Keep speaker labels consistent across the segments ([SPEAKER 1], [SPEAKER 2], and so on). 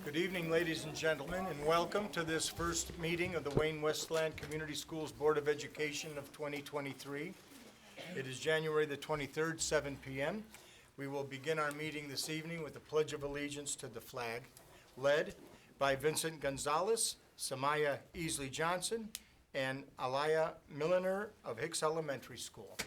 [SPEAKER 1] Good evening, ladies and gentlemen, and welcome to this first meeting of the Wayne Westland Community Schools Board of Education of 2023. It is January the 23rd, 7 p.m. We will begin our meeting this evening with the Pledge of Allegiance to the flag, led by Vincent Gonzalez, Samaya Easley Johnson, and Alaya Milliner of Hicks Elementary School.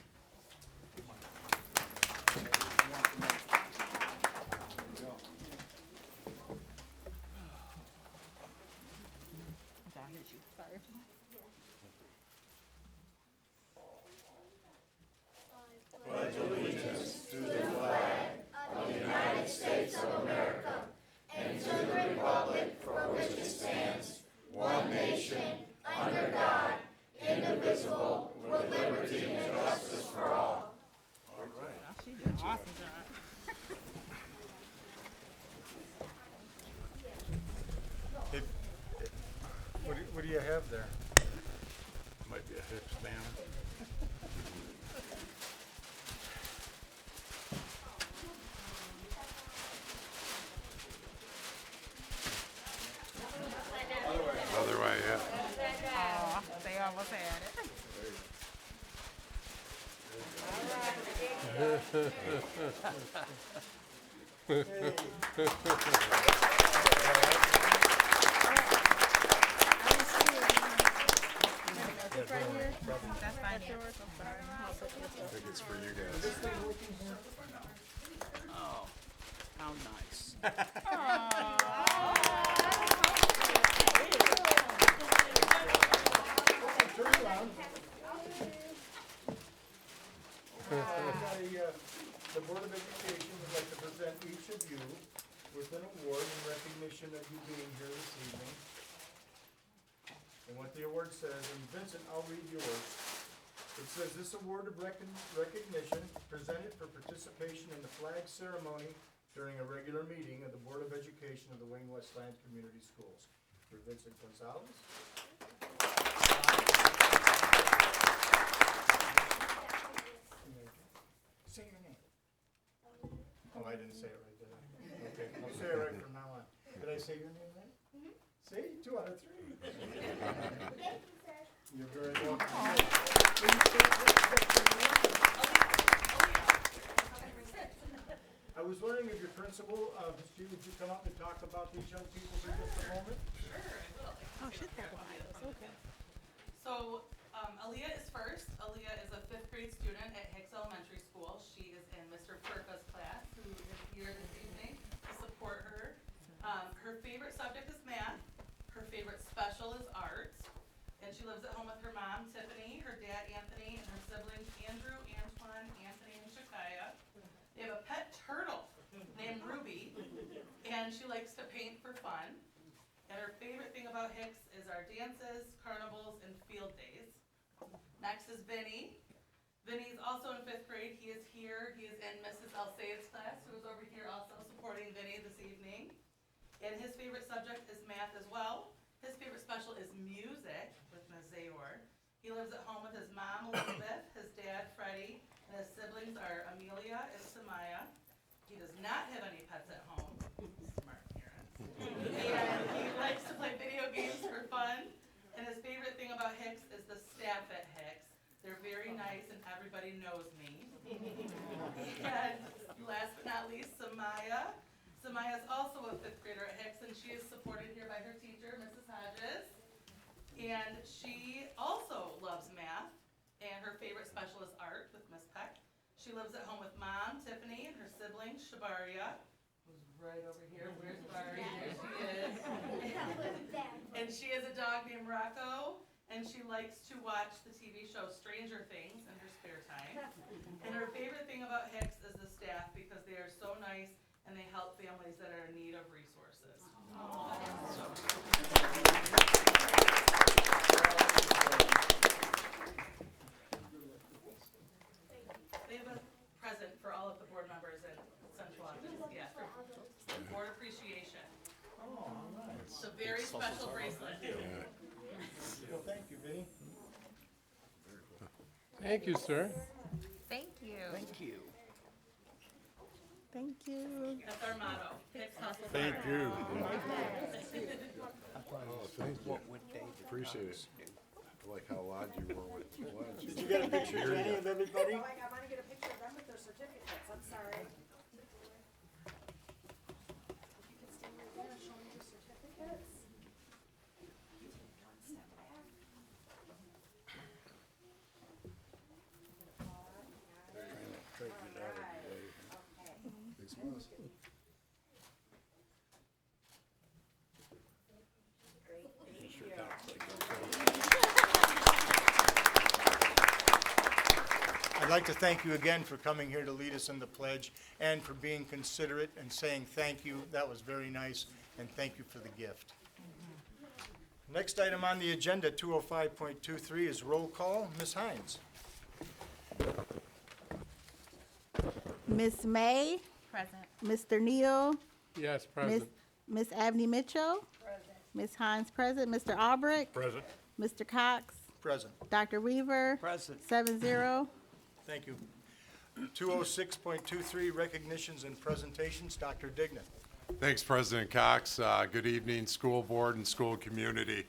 [SPEAKER 1] What do you have there?
[SPEAKER 2] Might be a Hicks banner. Other way, yeah.
[SPEAKER 3] Aw, they almost had it. That's fine.
[SPEAKER 2] I think it's for you guys.
[SPEAKER 4] Oh, how nice.
[SPEAKER 1] The Board of Education would like to present each of you with an award in recognition of you being here this evening. And what the award says, and Vincent, I'll read yours. It says, this award of recognition presented for participation in the flag ceremony during a regular meeting of the Board of Education of the Wayne Westland Community Schools. For Vincent Gonzalez. Say your name. Oh, I didn't say it right, did I? Okay, I'll say it right from now on. Did I say your name right? See, 2 out of 3. You're very welcome. I was wondering if your principal, would you come up and talk about these young people for just a moment?
[SPEAKER 3] Oh, shit, that was okay.
[SPEAKER 5] So, Aaliyah is first. Aaliyah is a 5th grade student at Hicks Elementary School. She is in Mr. Furka's class, who is here this evening to support her. Her favorite subject is math. Her favorite special is art. And she lives at home with her mom, Tiffany, her dad, Anthony, and her siblings, Andrew, Antoine, Anthony, and Shakaya. They have a pet turtle named Ruby, and she likes to paint for fun. And her favorite thing about Hicks is our dances, carnivals, and field days. Next is Vinny. Vinny's also in 5th grade. He is here. He is in Mrs. Alcea's class, who is over here also supporting Vinny this evening. And his favorite subject is math as well. His favorite special is music with Ms. Zayor. He lives at home with his mom, Elizabeth, his dad, Freddie, and his siblings are Amelia and Samaya. He does not have any pets at home. Smart parents. And he likes to play video games for fun. And his favorite thing about Hicks is the staff at Hicks. They're very nice and everybody knows me. And last but not least, Samaya. Samaya is also a 5th grader at Hicks, and she is supported here by her teacher, Mrs. Hodges. And she also loves math, and her favorite special is art with Miss Peck. She lives at home with mom, Tiffany, and her sibling, Shabaria, who's right over here. Where's Shabaria? There she is. And she has a dog named Rocco, and she likes to watch the TV show Stranger Things in her spare time. And her favorite thing about Hicks is the staff, because they are so nice and they help families that are in need of resources. They have a present for all of the board members in Central Office. Yeah, for board appreciation.
[SPEAKER 1] Oh, nice.
[SPEAKER 5] It's a very special bracelet.
[SPEAKER 1] Well, thank you, Vinny.
[SPEAKER 2] Thank you, sir.
[SPEAKER 3] Thank you.
[SPEAKER 4] Thank you.
[SPEAKER 3] Thank you.
[SPEAKER 5] That's our motto. Hicks Hustle.
[SPEAKER 2] Thank you.
[SPEAKER 6] Oh,
[SPEAKER 2] Thank you.
[SPEAKER 6] what would David
[SPEAKER 2] Appreciate it.
[SPEAKER 6] Rose do?
[SPEAKER 2] I like how loud you were with the pledge.
[SPEAKER 1] Did you get a picture, Jenny, of everybody?
[SPEAKER 7] Oh, I want to get a picture of them with their certificates, I'm sorry. You can stand right there and show me your certificates. You take one step back.
[SPEAKER 2] Big smiles.
[SPEAKER 1] I'd like to thank you again for coming here to lead us in the pledge and for being considerate and saying thank you. That was very nice, and thank you for the gift. Next item on the agenda, 205.23, is roll call. Ms. Hines.
[SPEAKER 3] Miss May,
[SPEAKER 5] Present.
[SPEAKER 3] Mr. Neal,
[SPEAKER 2] Yes,
[SPEAKER 3] Miss Abney Mitchell, Miss Hines present, Mr. Albrecht,
[SPEAKER 2] Present.
[SPEAKER 3] Mr. Cox,
[SPEAKER 1] Present.
[SPEAKER 3] Dr. Weaver,
[SPEAKER 6] Present.
[SPEAKER 3] 7-0.
[SPEAKER 1] Thank you. 206.23, recognitions and presentations. Dr. Dignan.
[SPEAKER 2] Thanks, President Cox. Good evening, school board and school community.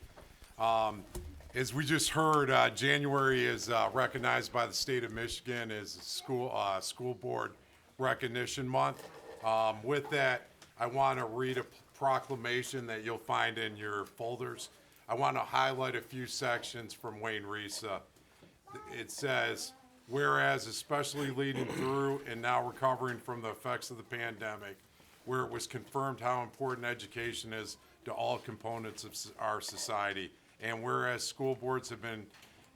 [SPEAKER 2] As we just heard, January is recognized by the state of Michigan as school board recognition month. With that, I want to read a proclamation that you'll find in your folders. I want to highlight a few sections from Wayne Risa. It says, whereas especially leading through and now recovering from the effects of the pandemic, where it was confirmed how important education is to all components of our society, and whereas school boards have been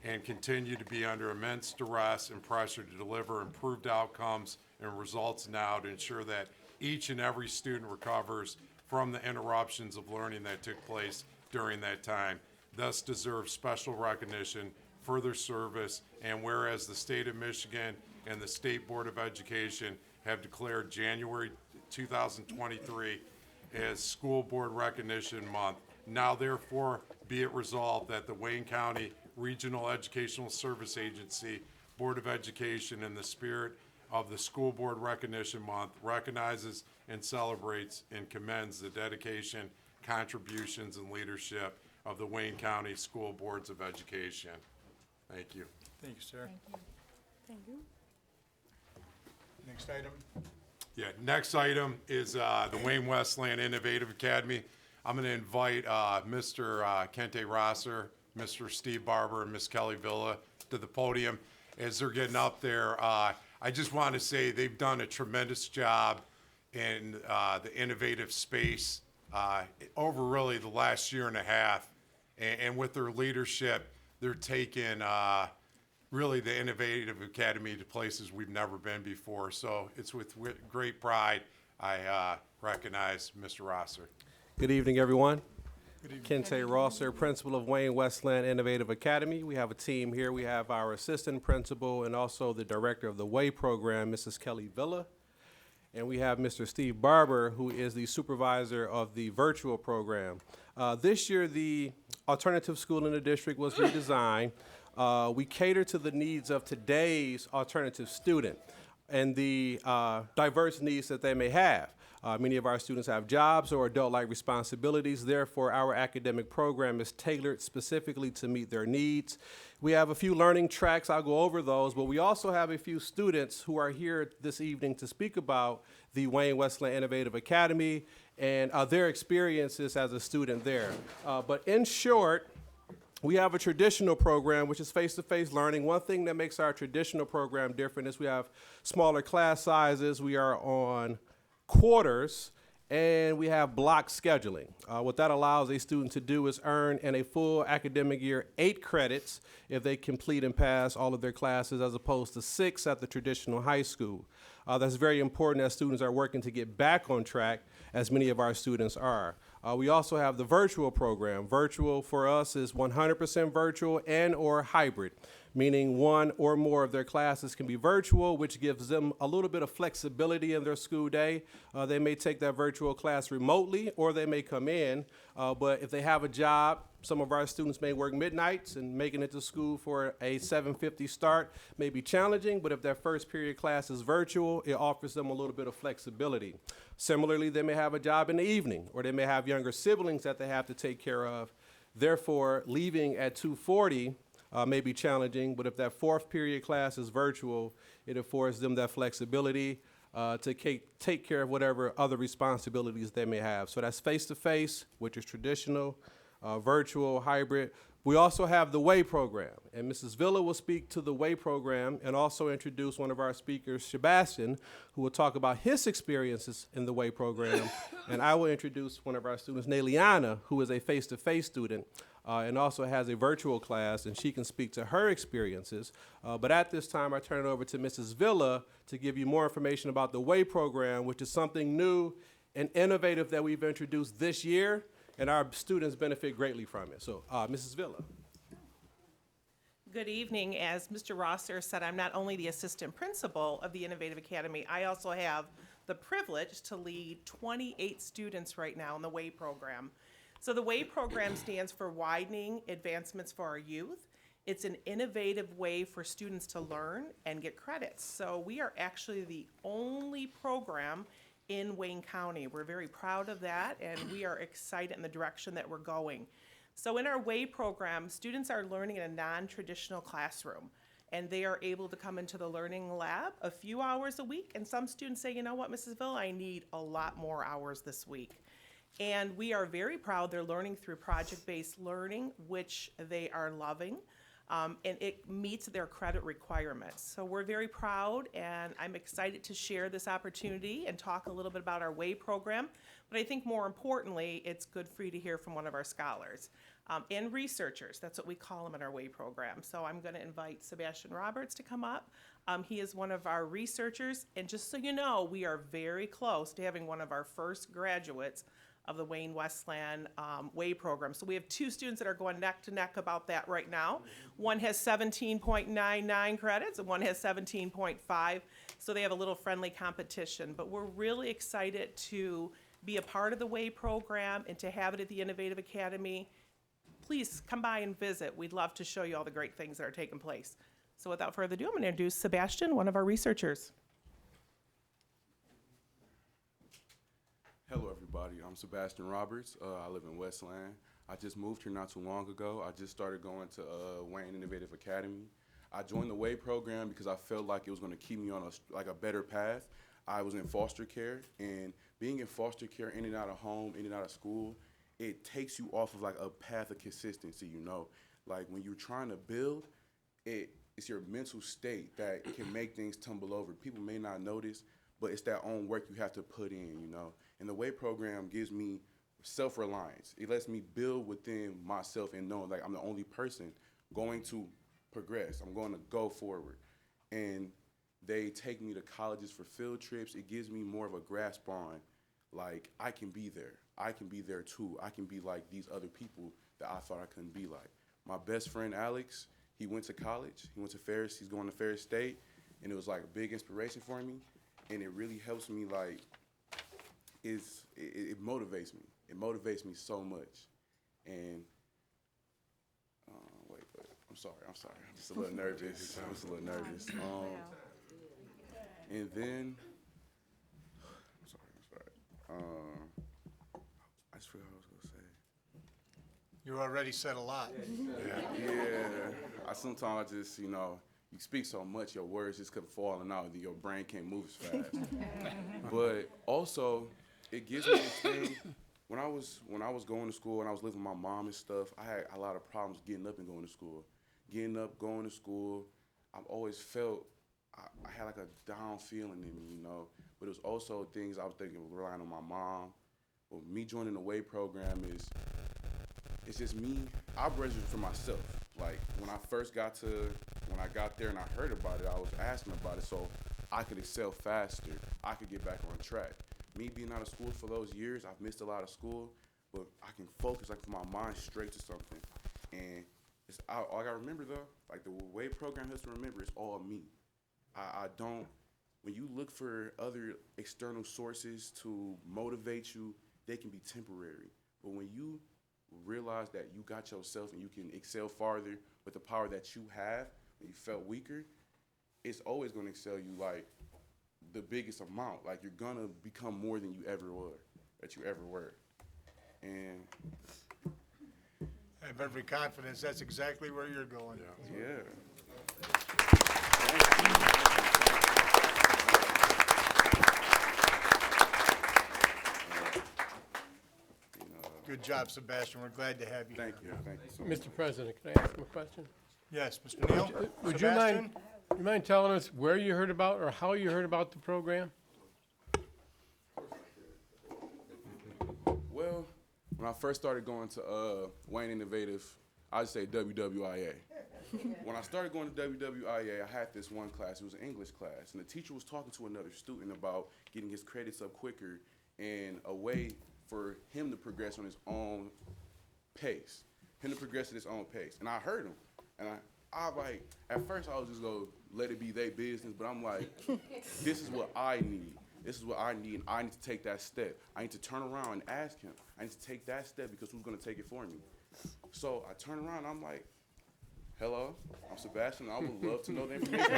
[SPEAKER 2] and continue to be under immense duress and pressure to deliver improved outcomes and results now to ensure that each and every student recovers from the interruptions of learning that took place during that time, thus deserves special recognition, further service, and whereas the state of Michigan and the State Board of Education have declared January 2023 as School Board Recognition Month, now therefore be it resolved that the Wayne County Regional Educational Service Agency Board of Education, in the spirit of the School Board Recognition Month, recognizes and celebrates and commends the dedication, contributions, and leadership of the Wayne County School Boards of Education. Thank you.
[SPEAKER 1] Thank you, sir.
[SPEAKER 3] Thank you.
[SPEAKER 1] Next item.
[SPEAKER 2] Yeah, next item is the Wayne Westland Innovative Academy. I'm going to invite Mr. Kente Rosser, Mr. Steve Barber, and Ms. Kelly Villa to the podium. As they're getting up there, I just want to say they've done a tremendous job in the innovative space over really the last year and a half. And with their leadership, they're taking really the Innovative Academy to places we've never been before. So it's with great pride I recognize Mr. Rosser.
[SPEAKER 8] Good evening, everyone. Kente Rosser, principal of Wayne Westland Innovative Academy. We have a team here. We have our assistant principal and also the director of the WAY program, Mrs. Kelly Villa. And we have Mr. Steve Barber, who is the supervisor of the virtual program. This year, the alternative school in the district was redesigned. We cater to the needs of today's alternative student and the diverse needs that they may have. Many of our students have jobs or adult-like responsibilities. Therefore, our academic program is tailored specifically to meet their needs. We have a few learning tracks. I'll go over those, but we also have a few students who are here this evening to speak about the Wayne Westland Innovative Academy and their experiences as a student there. But in short, we have a traditional program, which is face-to-face learning. One thing that makes our traditional program different is we have smaller class sizes. We are on quarters, and we have block scheduling. What that allows a student to do is earn in a full academic year 8 credits if they complete and pass all of their classes, as opposed to 6 at the traditional high school. That's very important as students are working to get back on track, as many of our students are. We also have the virtual program. Virtual for us is 100% virtual and or hybrid, meaning one or more of their classes can be virtual, which gives them a little bit of flexibility in their school day. They may take that virtual class remotely, or they may come in, but if they have a job, some of our students may work midnights, and making it to school for a 7:50 start may be challenging, but if their first period class is virtual, it offers them a little bit of flexibility. Similarly, they may have a job in the evening, or they may have younger siblings that they have to take care of. Therefore, leaving at 2:40 may be challenging, but if that fourth period class is virtual, it affords them that flexibility to take care of whatever other responsibilities they may have. So that's face-to-face, which is traditional, virtual, hybrid. We also have the WAY program, and Mrs. Villa will speak to the WAY program and also introduce one of our speakers, Sebastian, who will talk about his experiences in the WAY program. And I will introduce one of our students, Naliana, who is a face-to-face student and also has a virtual class, and she can speak to her experiences. But at this time, I turn it over to Mrs. Villa to give you more information about the WAY program, which is something new and innovative that we've introduced this year, and our students benefit greatly from it. So, Mrs. Villa.
[SPEAKER 6] Good evening. As Mr. Rosser said, I'm not only the assistant principal of the Innovative Academy, I also have the privilege to lead 28 students right now in the WAY program. So the WAY program stands for Widening Advancements for Our Youth. It's an innovative way for students to learn and get credits. So we are actually the only program in Wayne County. We're very proud of that, and we are excited in the direction that we're going. So in our WAY program, students are learning in a non-traditional classroom, and they are able to come into the learning lab a few hours a week, and some students say, you know what, Mrs. Villa, I need a lot more hours this week. And we are very proud they're learning through project-based learning, which they are loving. And it meets their credit requirements. So we're very proud, and I'm excited to share this opportunity and talk a little bit about our WAY program. But I think more importantly, it's good for you to hear from one of our scholars and researchers. That's what we call them in our WAY program. So I'm going to invite Sebastian Roberts to come up. He is one of our researchers, and just so you know, we are very close to having one of our first graduates of the Wayne Westland WAY program. So we have two students that are going neck to neck about that right now. One has 17.99 credits and one has 17.5. So they have a little friendly competition. But we're really excited to be a part of the WAY program and to have it at the Innovative Academy. Please come by and visit. We'd love to show you all the great things that are taking place. So without further ado, I'm going to introduce Sebastian, one of our researchers.
[SPEAKER 9] Hello, everybody. I'm Sebastian Roberts. I live in Westland. I just moved here not too long ago. I just started going to Wayne Innovative Academy. I joined the WAY program because I felt like it was going to keep me on a better path. I was in foster care, and being in foster care, in and out of home, in and out of school, it takes you off of like a path of consistency, you know. Like when you're trying to build, it's your mental state that can make things tumble over. People may not notice, but it's that own work you have to put in, you know. And the WAY program gives me self-reliance. It lets me build within myself and know like I'm the only person going to progress. I'm going to go forward. And they take me to colleges for field trips. It gives me more of a grasp on like I can be there. I can be there too. I can be like these other people that I thought I couldn't be like. My best friend Alex, he went to college. He went to Ferris. He's going to Ferris State. And it was like a big inspiration for me. And it really helps me like, it motivates me. It motivates me so much. And wait, I'm sorry. I'm just a little nervous. I'm just a little nervous. And then, I'm sorry. I just forgot what I was gonna say.
[SPEAKER 1] You already said a lot.
[SPEAKER 9] Yeah. Sometimes I just, you speak so much, your words just keep falling out, and your brain can't move as fast. But also, it gives me this thing. When I was going to school and I was living with my mom and stuff, I had a lot of problems getting up and going to school. Getting up, going to school, I've always felt I had like a down feeling in me, you know. But it was also things I was thinking, relying on my mom. Well, me joining the WAY program it's just me. I registered for myself. Like when I got there and I heard about it, I was asking about it so I could excel faster. I could get back on track. Me being out of school for those years, I've missed a lot of school, but I can focus, like put my mind straight to something. And all I gotta remember though, like the way program has to remember, it's all me. I don't, when you look for other external sources to motivate you, they can be temporary. But when you realize that you got yourself and you can excel farther with the power that you have, and you felt weaker, it's always gonna excel you like the biggest amount. Like you're gonna become more than you ever were. And
[SPEAKER 1] I have every confidence that's exactly where you're going.
[SPEAKER 9] yeah.
[SPEAKER 1] Good job, Sebastian. We're glad to have you.
[SPEAKER 9] Thank you so much.
[SPEAKER 10] Mr. President, can I ask him a question?
[SPEAKER 1] Yes, Mr. Neal?
[SPEAKER 10] Would you mind telling us where you heard about or how you heard about the program?
[SPEAKER 9] Well, when I first started going to Wayne Innovative, I'd say WWIA. When I started going to WWIA, I had this one class. It was an English class, and the teacher was talking to another student about getting his credits up quicker and a way for him to progress on his own pace. And I heard him, and I like, at first I was just gonna let it be their business, but I'm like, this is what I need. This is what I need, and I need to take that step. I need to turn around and ask him. I need to take that step because who's gonna take it for me? So I turn around and I'm like, hello, I'm Sebastian. I would love to know the information.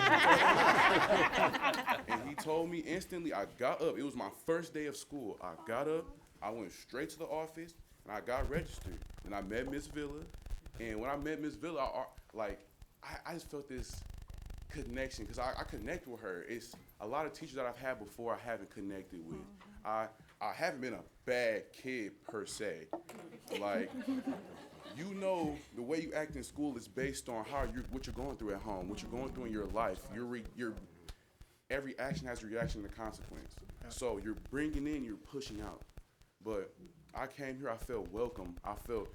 [SPEAKER 9] And he told me instantly. I got up. It was my first day of school. I got up. I went straight to the office, and I got registered. And I met Miss Villa. And when I met Miss Villa, I just felt this connection because I connect with her. It's a lot of teachers that I've had before I haven't connected with. I haven't been a bad kid per se. Like, you know, the way you act in school is based on what you're going through at home, what you're going through in your life. Every action has a reaction and a consequence. So you're bringing in, you're pushing out. But I came here, I felt welcome. I felt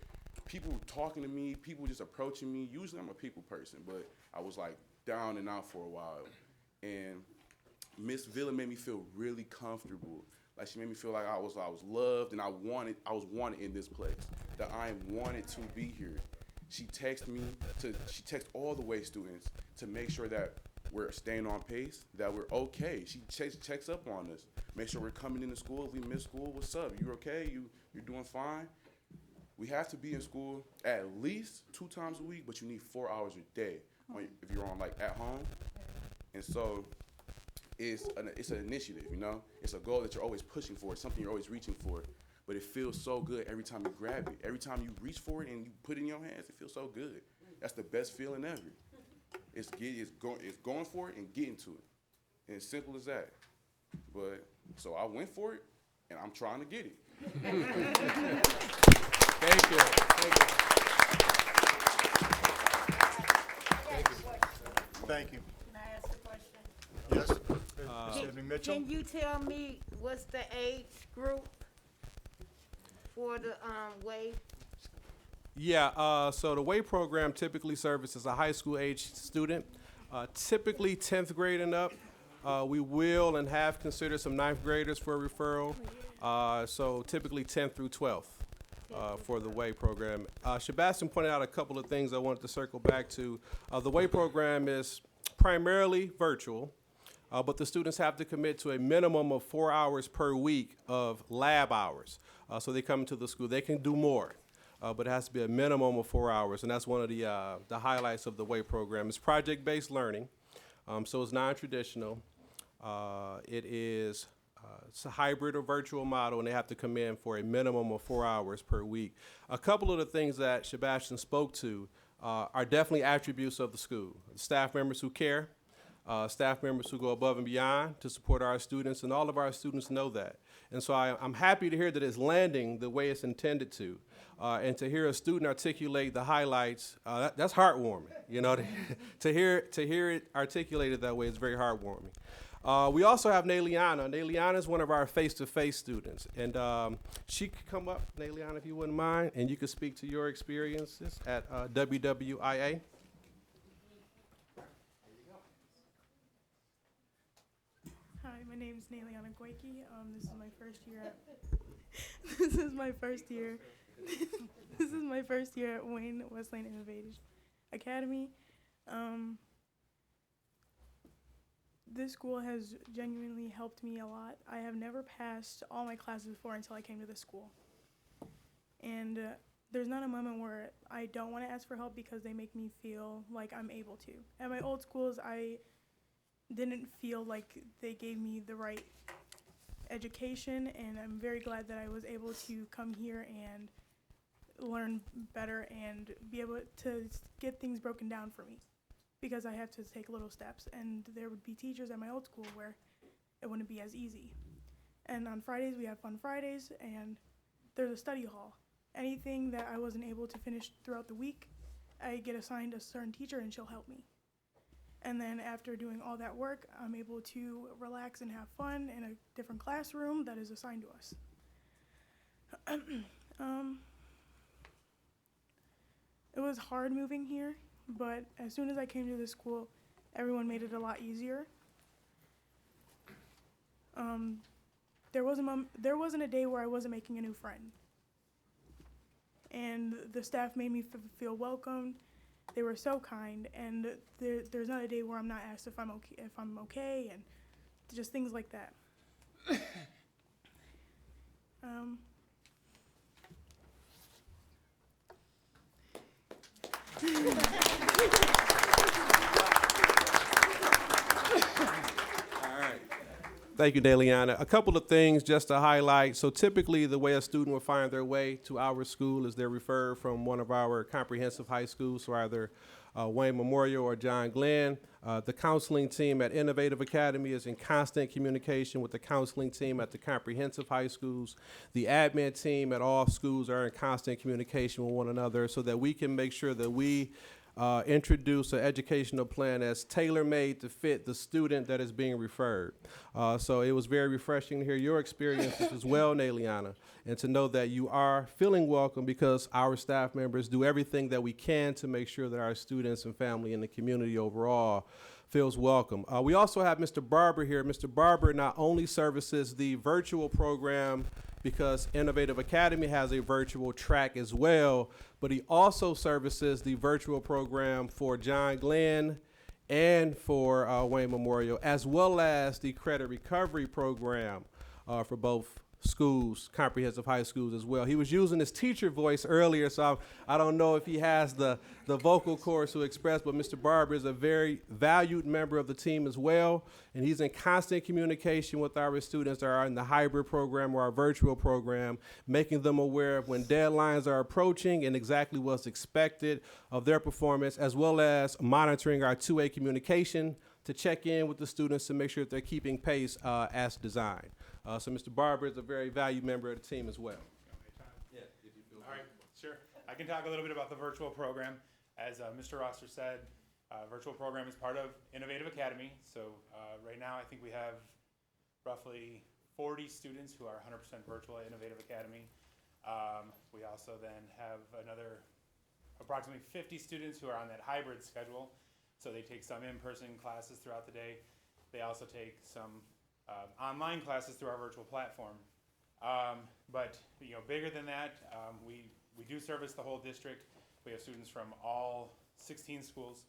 [SPEAKER 9] people talking to me, people just approaching me. Usually I'm a people person, but I was like down and out for a while. And Miss Villa made me feel really comfortable. Like she made me feel like I was loved and I was wanted in this place. That I am wanted to be here. She texted all the way students to make sure that we're staying on pace, that we're okay. She checks up on us. Make sure we're coming into school. If we miss school, what's up? You okay? You're doing fine? We have to be in school at least 2 times a week, but you need 4 hours a day if you're on like at home. And so it's an initiative, you know? It's a goal that you're always pushing for. It's something you're always reaching for. But it feels so good every time you grab it. Every time you reach for it and you put it in your hands, it feels so good. That's the best feeling ever. It's going for it and getting to it. And it's simple as that. But, so I went for it, and I'm trying to get it.
[SPEAKER 10] Thank you.
[SPEAKER 1] Thank you.
[SPEAKER 7] Can I ask a question?
[SPEAKER 1] Yes, Ms. Ebony Mitchell?
[SPEAKER 11] Can you tell me what's the age group for the WAVE?
[SPEAKER 8] Yeah, so the WAVE program typically services a high school age student, typically 10th grade and up. We will and have considered some 9th graders for a referral, so typically 10th through 12th for the WAVE program. Sebastian pointed out a couple of things I wanted to circle back to. The WAVE program is primarily virtual, but the students have to commit to a minimum of 4 hours per week of lab hours. So they come to the school. They can do more. But it has to be a minimum of 4 hours, and that's one of the highlights of the WAVE program. It's project-based learning, so it's non-traditional. It's a hybrid or virtual model, and they have to come in for a minimum of 4 hours per week. A couple of the things that Sebastian spoke to are definitely attributes of the school. Staff members who care, staff members who go above and beyond to support our students, and all of our students know that. And so I'm happy to hear that it's landing the way it's intended to. And to hear a student articulate the highlights, that's heartwarming. You know, to hear it articulated that way is very heartwarming. We also have Nayliana. Nayliana is one of our face-to-face students, and she could come up, Nayliana, if you wouldn't mind, and you could speak to your experiences at WWIA.
[SPEAKER 12] Hi, my name is Nayliana Goiki. This is my first year at this is my first year at Wayne Wesleyan Innovative. Academy. This school has genuinely helped me a lot. I have never passed all my classes before until I came to this school. And there's not a moment where I don't want to ask for help because they make me feel like I'm able to. At my old schools, I didn't feel like they gave me the right education, and I'm very glad that I was able to come here and learn better and be able to get things broken down for me, because I have to take little steps, and there would be teachers at my old school where it wouldn't be as easy. And on Fridays, we have Fun Fridays, and there's a study hall. Anything that I wasn't able to finish throughout the week, I get assigned a certain teacher and she'll help me. And then after doing all that work, I'm able to relax and have fun in a different classroom that is assigned to us. It was hard moving here, but as soon as I came to this school, everyone made it a lot easier. There wasn't a day where I wasn't making a new friend. And the staff made me feel welcomed. They were so kind, and there's not a day where I'm not asked if I'm okay, and just things like that.
[SPEAKER 8] Thank you, Daliana. A couple of things just to highlight. So typically the way a student will find their way to our school is they're referred from one of our comprehensive high schools, so either Wayne Memorial or John Glenn. The counseling team at Innovative Academy is in constant communication with the counseling team at the comprehensive high schools. The admin team at all schools are in constant communication with one another so that we can make sure that we introduce an educational plan that's tailor-made to fit the student that is being referred. So it was very refreshing to hear your experiences as well, Naliana, and to know that you are feeling welcome because our staff members do everything that we can to make sure that our students and family and the community overall feels welcome. We also have Mr. Barber here. Mr. Barber not only services the virtual program because Innovative Academy has a virtual track as well, but he also services the virtual program for John Glenn and for Wayne Memorial, as well as the credit recovery program for both schools, comprehensive high schools as well. He was using his teacher voice earlier, so I don't know if he has the vocal cords to express, but Mr. Barber is a very valued member of the team as well, and he's in constant communication with our students that are in the hybrid program or our virtual program, making them aware of when deadlines are approaching and exactly what's expected of their performance, as well as monitoring our two-way communication to check in with the students to make sure that they're keeping pace as designed. So Mr. Barber is a very valued member of the team as well.
[SPEAKER 13] Yeah, if you feel all right, sure. I can talk a little bit about the virtual program. As Mr. Rosser said, virtual program is part of Innovative Academy. So right now I think we have roughly 40 students who are 100% virtual at Innovative Academy. We also then have another approximately 50 students who are on that hybrid schedule. So they take some in-person classes throughout the day. They also take some online classes through our virtual platform. But bigger than that, we do service the whole district. We have students from all 16 schools.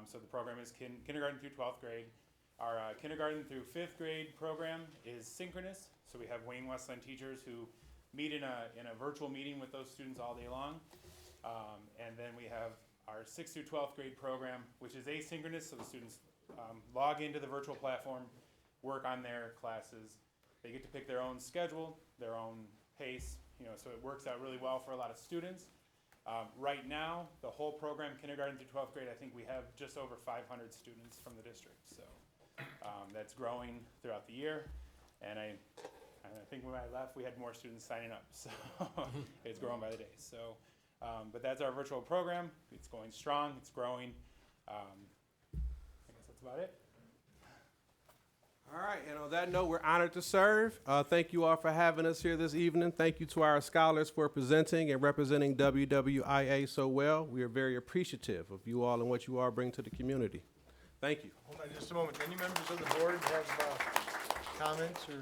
[SPEAKER 13] So the program is kindergarten through 12th grade. Our kindergarten through 5th grade program is synchronous. So we have Wayne Westland teachers who meet in a virtual meeting with those students all day long. And then we have our 6th through 12th grade program, which is asynchronous. So the students log into the virtual platform, work on their classes. They get to pick their own schedule, their own pace, so it works out really well for a lot of students. Right now, the whole program, kindergarten through 12th grade, I think we have just over 500 students from the district. So that's growing throughout the year. And I think when I left, we had more students signing up. So it's growing by the day. So, but that's our virtual program. It's going strong, it's growing. I guess that's about it.
[SPEAKER 8] All right, and on that note, we're honored to serve. Thank you all for having us here this evening. Thank you to our scholars for presenting and representing WWIA so well. We are very appreciative of you all and what you all bring to the community. Thank you.
[SPEAKER 1] Hold on just a moment. Any members of the board have comments or?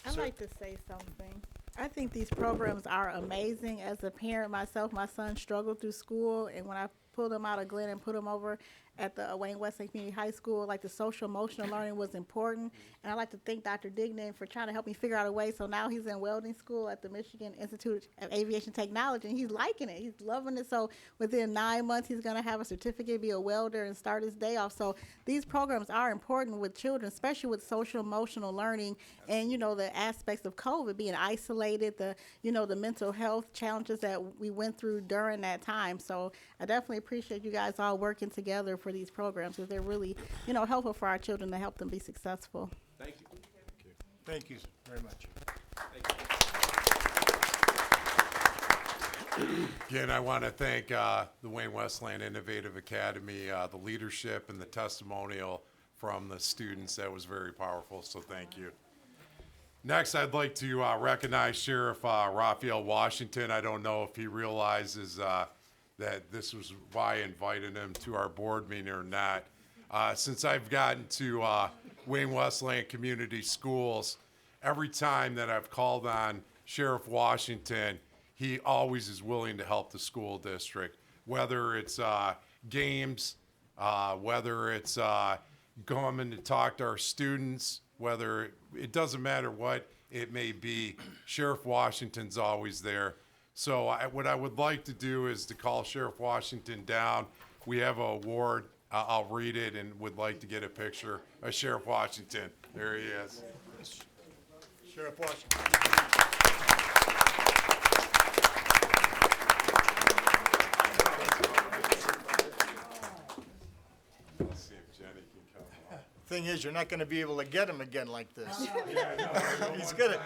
[SPEAKER 3] I'd like to say something. I think these programs are amazing. As a parent myself, my son struggled through school, and when I pulled him out of Glenn and put him over at the Wayne Westland Community High School, like the social emotional learning was important. And I'd like to thank Dr. Dignan for trying to help me figure out a way. So now he's in welding school at the Michigan Institute of Aviation Technology, and he's liking it. He's loving it. So within 9 months, he's going to have a certificate, be a welder, and start his day off. So these programs are important with children, especially with social emotional learning and, you know, the aspects of COVID, being isolated, the, you know, the mental health challenges that we went through during that time. So I definitely appreciate you guys all working together for these programs, because they're really, you know, helpful for our children to help them be successful.
[SPEAKER 8] Thank you.
[SPEAKER 1] Thank you very much.
[SPEAKER 2] Again, I want to thank the Wayne Westland Innovative Academy, the leadership and the testimonial from the students. That was very powerful, so thank you. Next, I'd like to recognize Sheriff Raphael Washington. I don't know if he realizes that this was why I invited him to our board meeting or not. Since I've gotten to Wayne Westland Community Schools, every time that I've called on Sheriff Washington, he always is willing to help the school district, whether it's games, whether it's coming to talk to our students, whether it doesn't matter what it may be, Sheriff Washington's always there. So what I would like to do is to call Sheriff Washington down. We have an award. I'll read it and would like to get a picture of Sheriff Washington. There he is.
[SPEAKER 1] Sheriff Washington.
[SPEAKER 2] Let's see if Jenny can come up.
[SPEAKER 1] Thing is, you're not gonna be able to get him again like this.
[SPEAKER 2] Yeah, no,
[SPEAKER 1] He's good at,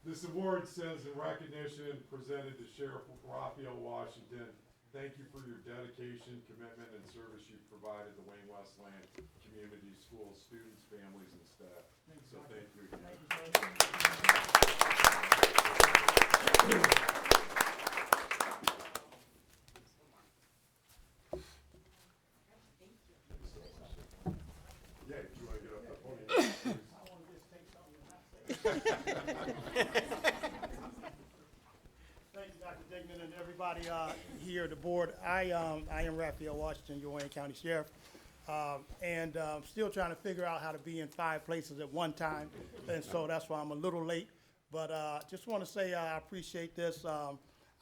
[SPEAKER 2] This award says in recognition presented to Sheriff Raphael Washington. Thank you for your dedication, commitment, and service you've provided the Wayne Westland Community Schools, students, families, and staff. So thank you again. Yeah, if you want to get up the podium.
[SPEAKER 14] Thank you, Dr. Dignan, and everybody here at the board. I am Raphael Washington, your Wayne County Sheriff, and still trying to figure out how to be in 5 places at one time, and so that's why I'm a little late. But just want to say I appreciate this. I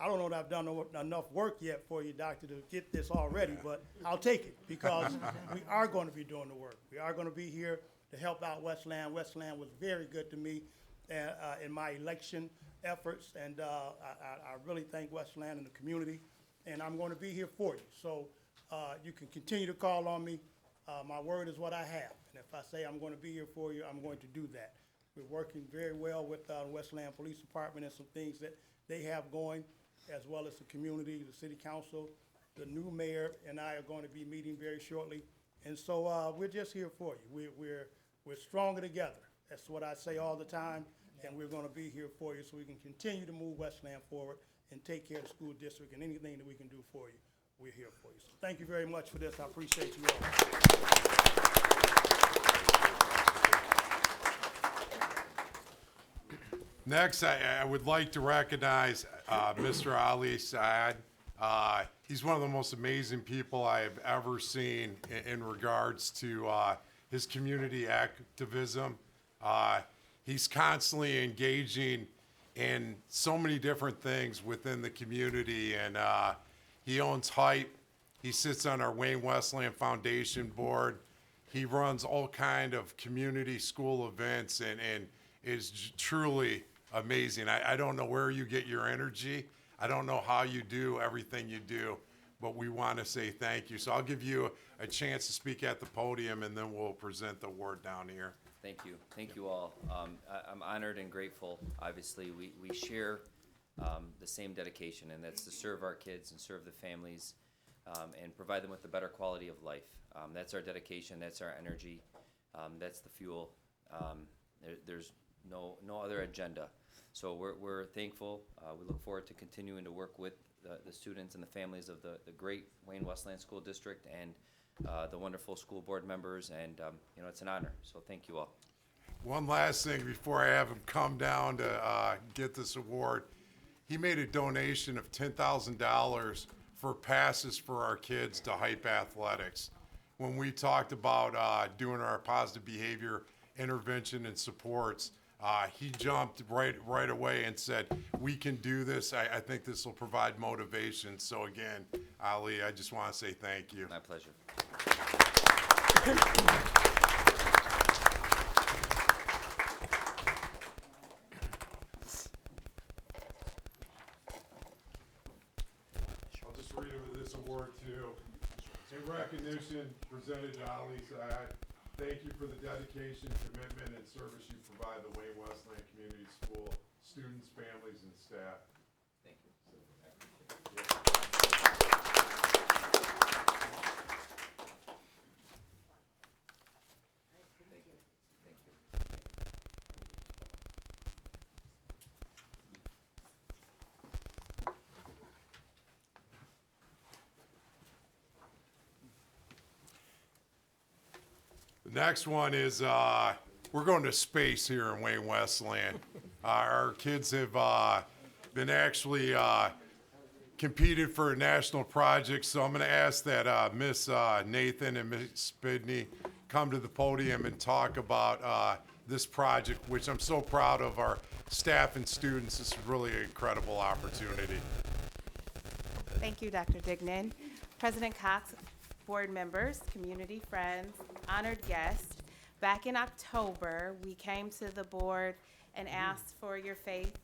[SPEAKER 14] don't know that I've done enough work yet for you, Doctor, to get this already, but I'll take it, because we are going to be doing the work. We are going to be here to help out Westland. Westland was very good to me in my election efforts, and I really thank Westland and the community, and I'm going to be here for you. So you can continue to call on me. My word is what I have, and if I say I'm going to be here for you, I'm going to do that. We're working very well with the Westland Police Department and some things that they have going, as well as the community, the city council. The new mayor and I are going to be meeting very shortly, and so we're just here for you. We're stronger together. That's what I say all the time, and we're going to be here for you so we can continue to move Westland forward and take care of the school district, and anything that we can do for you, we're here for you. So thank you very much for this. I appreciate you all.
[SPEAKER 2] Next, I would like to recognize Mr. Ali Saad. He's one of the most amazing people I have ever seen in regards to his community activism. He's constantly engaging in so many different things within the community, and he owns Hype. He sits on our Wayne Westland Foundation board. He runs all kind of community school events and is truly amazing. I don't know where you get your energy. I don't know how you do everything you do, but we want to say thank you. So I'll give you a chance to speak at the podium, and then we'll present the award down here.
[SPEAKER 15] Thank you. Thank you all. I'm honored and grateful. Obviously, we share the same dedication, and that's to serve our kids and serve the families and provide them with a better quality of life. That's our dedication. That's our energy. That's the fuel. There's no other agenda. So we're thankful. We look forward to continuing to work with the students and the families of the great Wayne Westland School District and the wonderful school board members, and it's an honor. So thank you all.
[SPEAKER 2] One last thing before I have him come down to get this award. He made a donation of $10,000 for passes for our kids to Hype Athletics. When we talked about doing our positive behavior intervention and supports, he jumped right away and said, we can do this. I think this will provide motivation. So again, Ali, I just want to say thank you.
[SPEAKER 15] My pleasure.
[SPEAKER 2] I'll just read over this award too. In recognition presented to Ali Saad, thank you for the dedication, commitment, and service you provide the Wayne Westland Community School students, families, and staff.
[SPEAKER 15] Thank you.
[SPEAKER 2] The next one is, we're going to space here in Wayne Westland. Our kids have been actually competed for a national project, so I'm going to ask that Miss Nathan and Miss Bidney come to the podium and talk about this project, which I'm so proud of our staff and students. This is really an incredible opportunity.
[SPEAKER 16] Thank you, Dr. Dignan. President Cox, board members, community friends, honored guests. Back in October, we came to the board and asked for your faith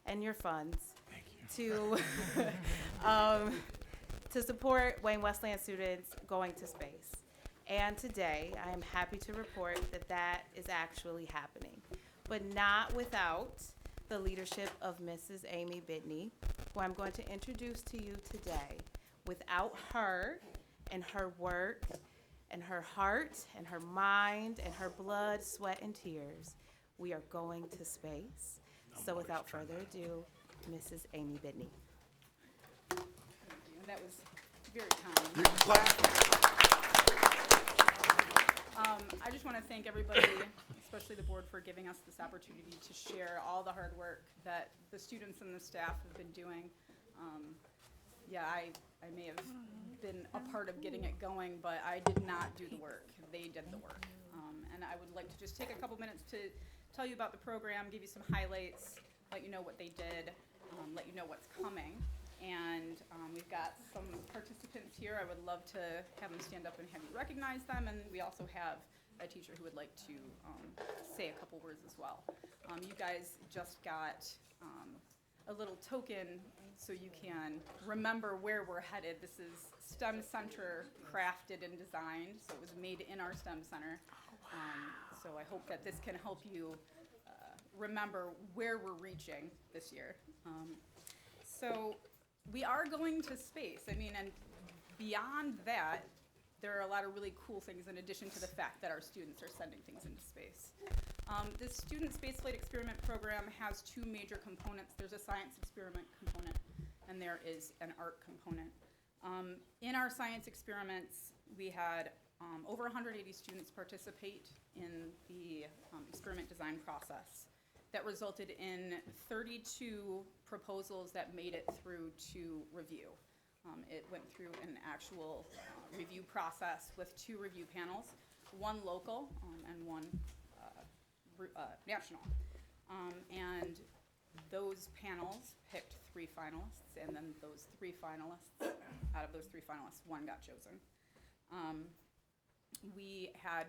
[SPEAKER 16] and your funds to support Wayne Westland students going to space. And today, I am happy to report that that is actually happening, but not without the leadership of Mrs. Amy Bidney, who I'm going to introduce to you today. Without her and her work and her heart and her mind and her blood, sweat, and tears, we are going to space. So without further ado, Mrs. Amy Bidney.
[SPEAKER 17] That was very kind.
[SPEAKER 2] You can clap.
[SPEAKER 17] I just want to thank everybody, especially the board, for giving us this opportunity to share all the hard work that the students and the staff have been doing. Yeah, I may have been a part of getting it going, but I did not do the work. They did the work. And I would like to just take a couple minutes to tell you about the program, give you some highlights, let you know what they did, let you know what's coming. And we've got some participants here. I would love to have them stand up and have you recognize them. And we also have a teacher who would like to say a couple words as well. You guys just got a little token so you can remember where we're headed. This is STEM Center crafted and designed, so it was made in our STEM Center. So I hope that this can help you remember where we're reaching this year. So we are going to space. I mean, and beyond that, there are a lot of really cool things in addition to the fact that our students are sending things into space. This student spaceflight experiment program has two major components. There's a science experiment component, and there is an art component. In our science experiments, we had over 180 students participate in the experiment design process. That resulted in 32 proposals that made it through to review. It went through an actual review process with 2 review panels, one local and one national. And those panels picked 3 finalists, and then those 3 finalists, out of those 3 finalists, 1 got chosen. We had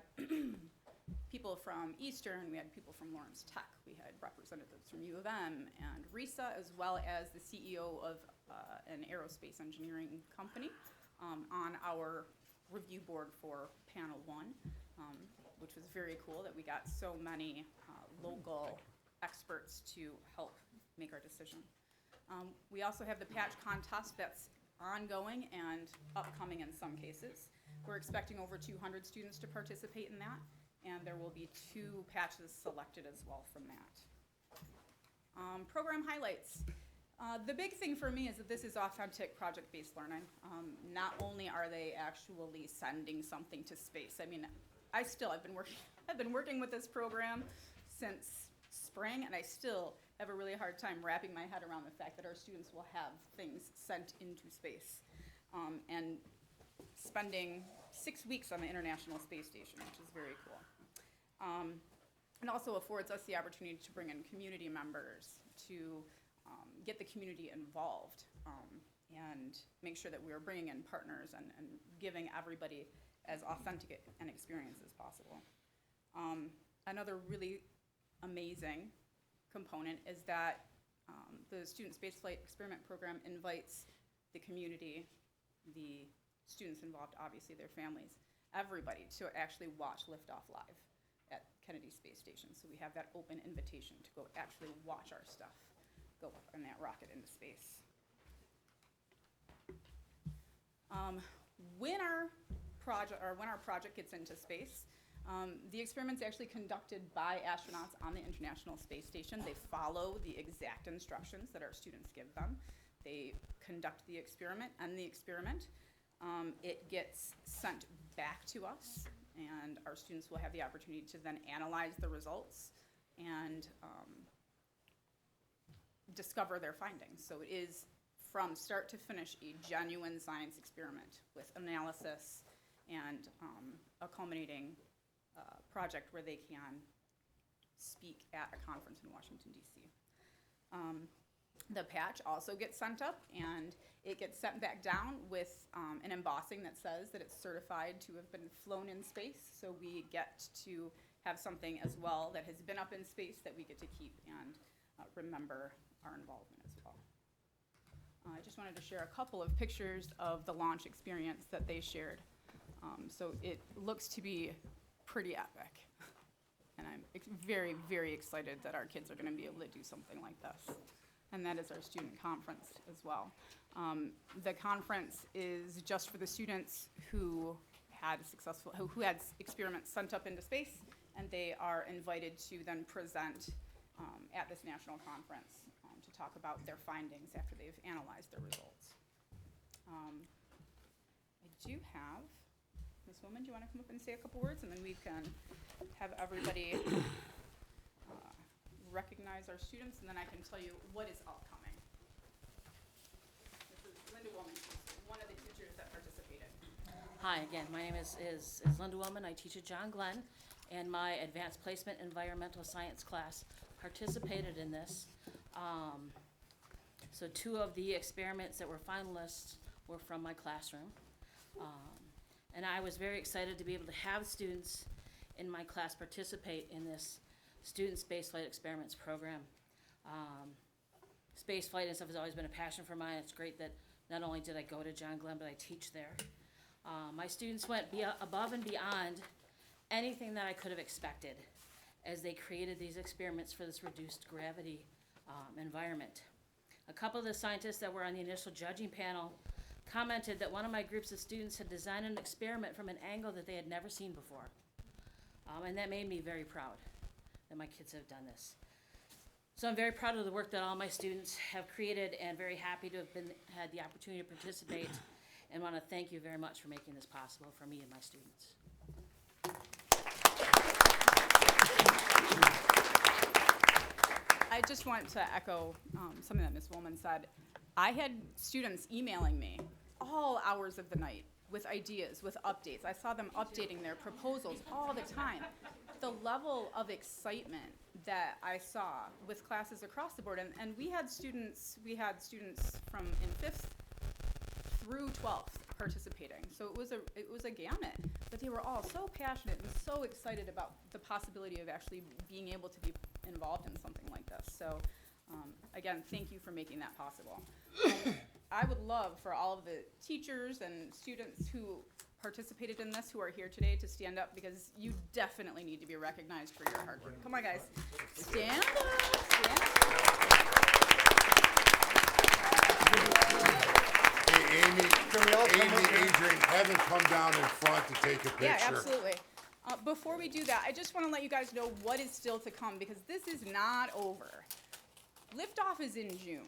[SPEAKER 17] people from Eastern, we had people from Lawrence Tech, we had representatives from U of M and RISA, as well as the CEO of an aerospace engineering company on our review board for panel 1, which was very cool that we got so many local experts to help make our decision. We also have the patch contest that's ongoing and upcoming in some cases. We're expecting over 200 students to participate in that, and there will be 2 patches selected as well from that. Program highlights. The big thing for me is that this is authentic project-based learning. Not only are they actually sending something to space. I mean, I've been working I've been working with this program since spring, and I still have a really hard time wrapping my head around the fact that our students will have things sent into space. And spending 6 weeks on the International Space Station, which is very cool. And also affords us the opportunity to bring in community members to get the community involved and make sure that we are bringing in partners and giving everybody as authentic an experience as possible. Another really amazing component is that the Student Spaceflight Experiment Program invites the community, the students involved, obviously their families, everybody to actually watch Liftoff live at Kennedy Space Station. So we have that open invitation to go actually watch our stuff go up in that rocket into space. When our project gets into space, the experiment's actually conducted by astronauts on the International Space Station. They follow the exact instructions that our students give them. They conduct the experiment, and the experiment, it gets sent back to us, and our students will have the opportunity to then analyze the results and discover their findings. So it is, from start to finish, a genuine science experiment with analysis and a culminating project where they can speak at a conference in Washington, D.C. The patch also gets sent up, and it gets sent back down with an embossing that says that it's certified to have been flown in space. So we get to have something as well that has been up in space that we get to keep and remember our involvement as well. I just wanted to share a couple of pictures of the launch experience that they shared. So it looks to be pretty epic. And I'm very, very excited that our kids are going to be able to do something like this. And that is our student conference as well. The conference is just for the students who had experiments sent up into space, and they are invited to then present at this national conference to talk about their findings after they've analyzed their results. I do have Ms. Woman, do you want to come up and say a couple words, and then we can have everybody recognize our students, and then I can tell you what is upcoming. This is Linda Woman, one of the teachers that participated.
[SPEAKER 18] Hi again, my name is Linda Woman. I teach at John Glenn, and my advanced placement environmental science class participated in this. So 2 of the experiments that were finalists were from my classroom. And I was very excited to be able to have students in my class participate in this Student Spaceflight Experiments program. Spaceflight and stuff has always been a passion for mine. It's great that not only did I go to John Glenn, but I teach there. My students went above and beyond anything that I could have expected as they created these experiments for this reduced gravity environment. A couple of the scientists that were on the initial judging panel commented that one of my groups of students had designed an experiment from an angle that they had never seen before. And that made me very proud that my kids have done this. So I'm very proud of the work that all my students have created, and very happy to have had the opportunity to participate, and want to thank you very much for making this possible for me and my students.
[SPEAKER 17] I just want to echo something that Ms. Woolman said. I had students emailing me all hours of the night with ideas, with updates. I saw them updating their proposals all the time. The level of excitement that I saw with classes across the board, and we had students from in 5th through 12th participating. So it was a gamut, but they were all so passionate and so excited about the possibility of actually being able to be involved in something like this. So again, thank you for making that possible. I would love for all of the teachers and students who participated in this, who are here today, to stand up, because you definitely need to be recognized for your hard work. Come on, guys. Stand up. Stand up.
[SPEAKER 2] Hey, Amy, Adrian, have them come down in front to take a picture.
[SPEAKER 17] Yeah, absolutely. Before we do that, I just want to let you guys know what is still to come, because this is not over. Liftoff is in June.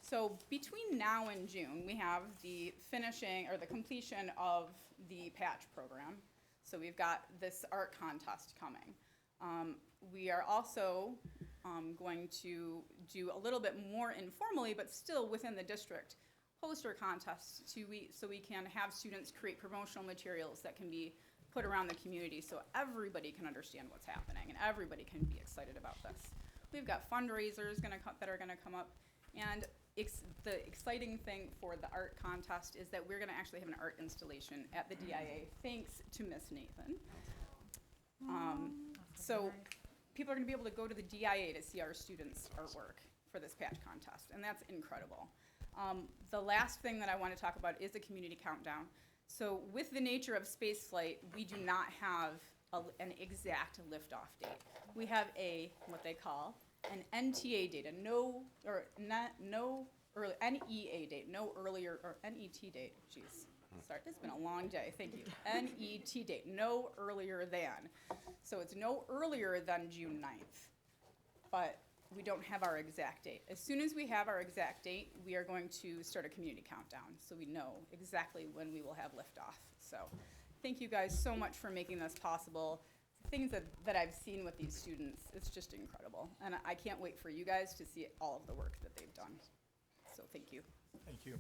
[SPEAKER 17] So between now and June, we have the finishing or the completion of the patch program. So we've got this art contest coming. We are also going to do a little bit more informally, but still within the district, poster contests so we can have students create promotional materials that can be put around the community so everybody can understand what's happening and everybody can be excited about this. We've got fundraisers that are gonna come up, and the exciting thing for the art contest is that we're gonna actually have an art installation at the DIA, thanks to Miss Nathan. So people are gonna be able to go to the DIA to see our students' artwork for this patch contest, and that's incredible. The last thing that I want to talk about is the community countdown. So with the nature of spaceflight, we do not have an exact liftoff date. We have what they call an NTA date, NEA date, no earlier, or NET date, geez. Sorry, it's been a long day, thank you. NET date, no earlier than. So it's no earlier than June 9th, but we don't have our exact date. As soon as we have our exact date, we are going to start a community countdown, so we know exactly when we will have liftoff. So thank you guys so much for making this possible. Things that I've seen with these students, it's just incredible. And I can't wait for you guys to see all of the work that they've done. So thank you.
[SPEAKER 1] Thank you.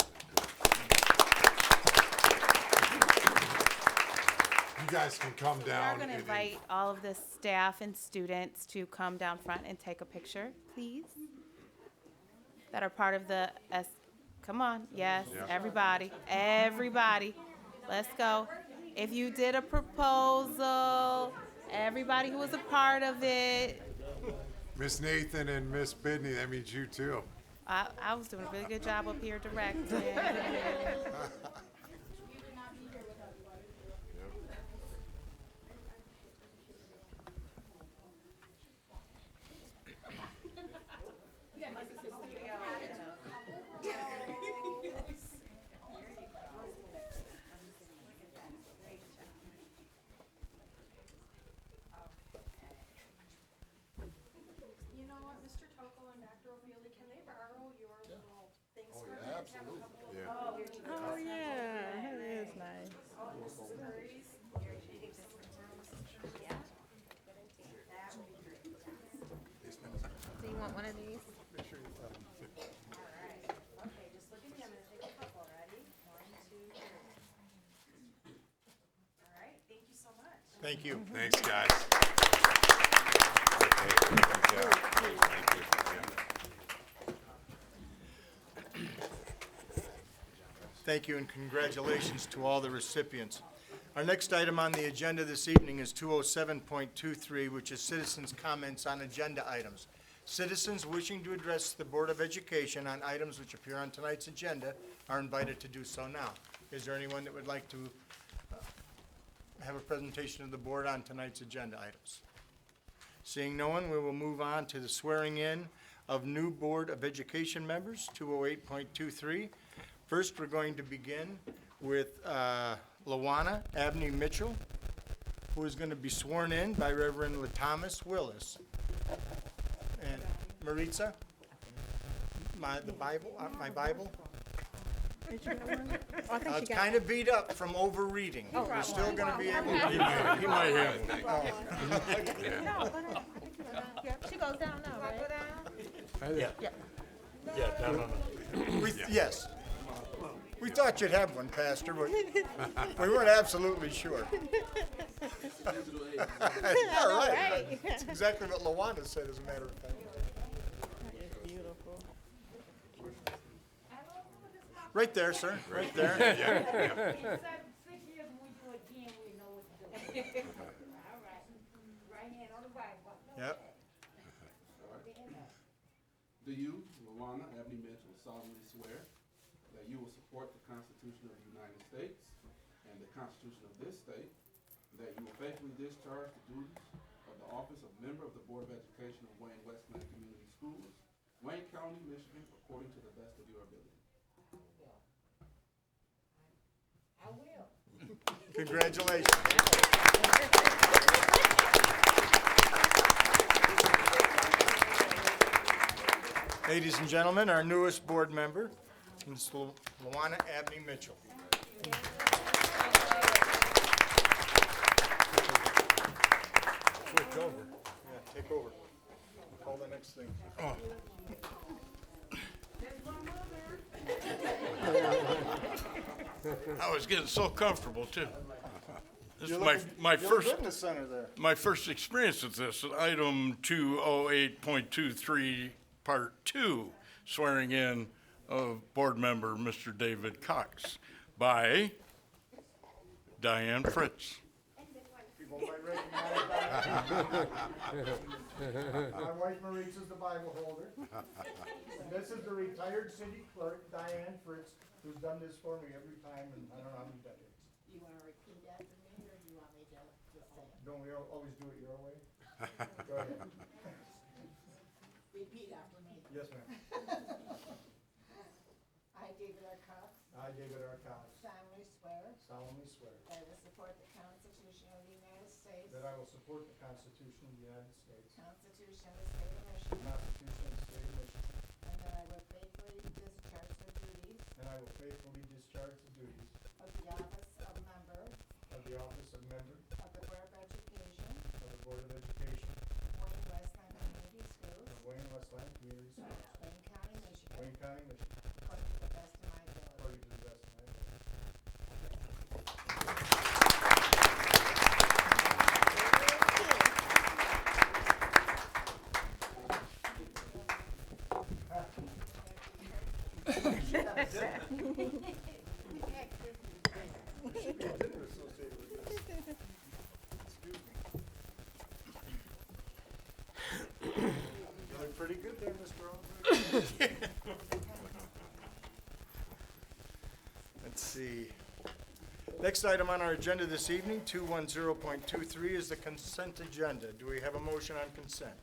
[SPEAKER 2] You guys can come
[SPEAKER 16] We
[SPEAKER 2] down.
[SPEAKER 16] are going to
[SPEAKER 2] and-
[SPEAKER 16] invite all of the staff and students to come down front and take a picture, please. That are part of the come on, yes,
[SPEAKER 2] Yeah.
[SPEAKER 16] everybody, let's go. If you did a proposal, everybody who was a part of it,
[SPEAKER 2] Miss Nathan and Miss Bidney, that means you too.
[SPEAKER 16] I was doing a really good job up here directing.
[SPEAKER 7] You know what, Mr. Toko and Dr. O'Meally, can they borrow your little things for me?
[SPEAKER 2] Yeah.
[SPEAKER 3] Oh, yeah, that is nice.
[SPEAKER 11] Do you want one of these?
[SPEAKER 7] Okay, just look at me, I'm gonna take a couple, ready? 1, 2, 3. All right, thank you so much.
[SPEAKER 1] Thank you.
[SPEAKER 2] Thanks, guys.
[SPEAKER 1] Thank you and congratulations to all the recipients. Our next item on the agenda this evening is 207.23, which is citizens' comments on agenda items. Citizens wishing to address the Board of Education on items which appear on tonight's agenda are invited to do so now. Is there anyone that would like to have a presentation of the board on tonight's agenda items? Seeing no one, we will move on to the swearing in of new Board of Education members, 208.23. First, we're going to begin with Lawana Abney Mitchell, who is going to be sworn in by Reverend LaThomas Willis. And Maritza, my Bible.
[SPEAKER 3] Did you have one? Oh, I think she
[SPEAKER 1] It's
[SPEAKER 3] got
[SPEAKER 1] kind of beat up from overreading.
[SPEAKER 3] Oh,
[SPEAKER 1] We're still going to be able to.
[SPEAKER 10] He might have one.
[SPEAKER 3] No, go ahead. Yeah, she goes down now, right?
[SPEAKER 1] Yeah.
[SPEAKER 3] Yeah.
[SPEAKER 10] No.
[SPEAKER 1] Yes. We thought you'd have one, Pastor, but we weren't absolutely sure. All right. That's exactly what Lawana said, as a matter of fact.
[SPEAKER 3] That is beautiful.
[SPEAKER 1] Right there, sir, right there. Yep.
[SPEAKER 9] Do you, Lawana Abney Mitchell, solemnly swear that you will support the Constitution of the United States and the Constitution of this state, that you will faithfully discharge the duties of the office of member of the Board of Education of Wayne Westland Community Schools, Wayne County, Michigan, according to the best of your ability?
[SPEAKER 11] I will.
[SPEAKER 1] Congratulations. Ladies and gentlemen, our newest board member, Ms. Lawana Abney Mitchell. Switch over. Yeah, take over. Call the next thing.
[SPEAKER 19] Oh. I was getting so comfortable too. This is my first
[SPEAKER 1] good in the center there.
[SPEAKER 19] my first experience with this. Item 208.23, Part 2, swearing in of Board Member Mr. David Cox by Diane Fritz.
[SPEAKER 1] People might recognize that. My wife Maurice is the Bible holder. And this is the retired city clerk, Diane Fritz, who's done this for me every time, and I don't know how many decades.
[SPEAKER 11] You wanna repeat after me, or you want me to just say it?
[SPEAKER 1] Don't we always do it your way? Go ahead.
[SPEAKER 11] Repeat after me.
[SPEAKER 1] Yes, ma'am.
[SPEAKER 11] I, David R. Cox,
[SPEAKER 1] I, David R. Cox,
[SPEAKER 11] solemnly swear
[SPEAKER 1] solemnly swear
[SPEAKER 11] that I will support the Constitution of the United States,
[SPEAKER 1] that I will support the Constitution of the United States,
[SPEAKER 11] Constitution of the State of Michigan,
[SPEAKER 1] the Constitution of the State of Michigan,
[SPEAKER 11] and that I will faithfully discharge the duties
[SPEAKER 1] and I will faithfully discharge the duties
[SPEAKER 11] of the office of member
[SPEAKER 1] of the office of member
[SPEAKER 11] of the Board of Education,
[SPEAKER 1] of the Board of Education
[SPEAKER 11] Wayne Westland Community Schools,
[SPEAKER 1] of Wayne Westland Community Schools,
[SPEAKER 11] Wayne County, Michigan,
[SPEAKER 1] Wayne County, Michigan,
[SPEAKER 11] according to the best of my ability.
[SPEAKER 1] according to the best of my ability. You look pretty good there, Mr. Aldridge. Let's see. Next item on our agenda this evening, 210.23, is the consent agenda. Do we have a motion on consent?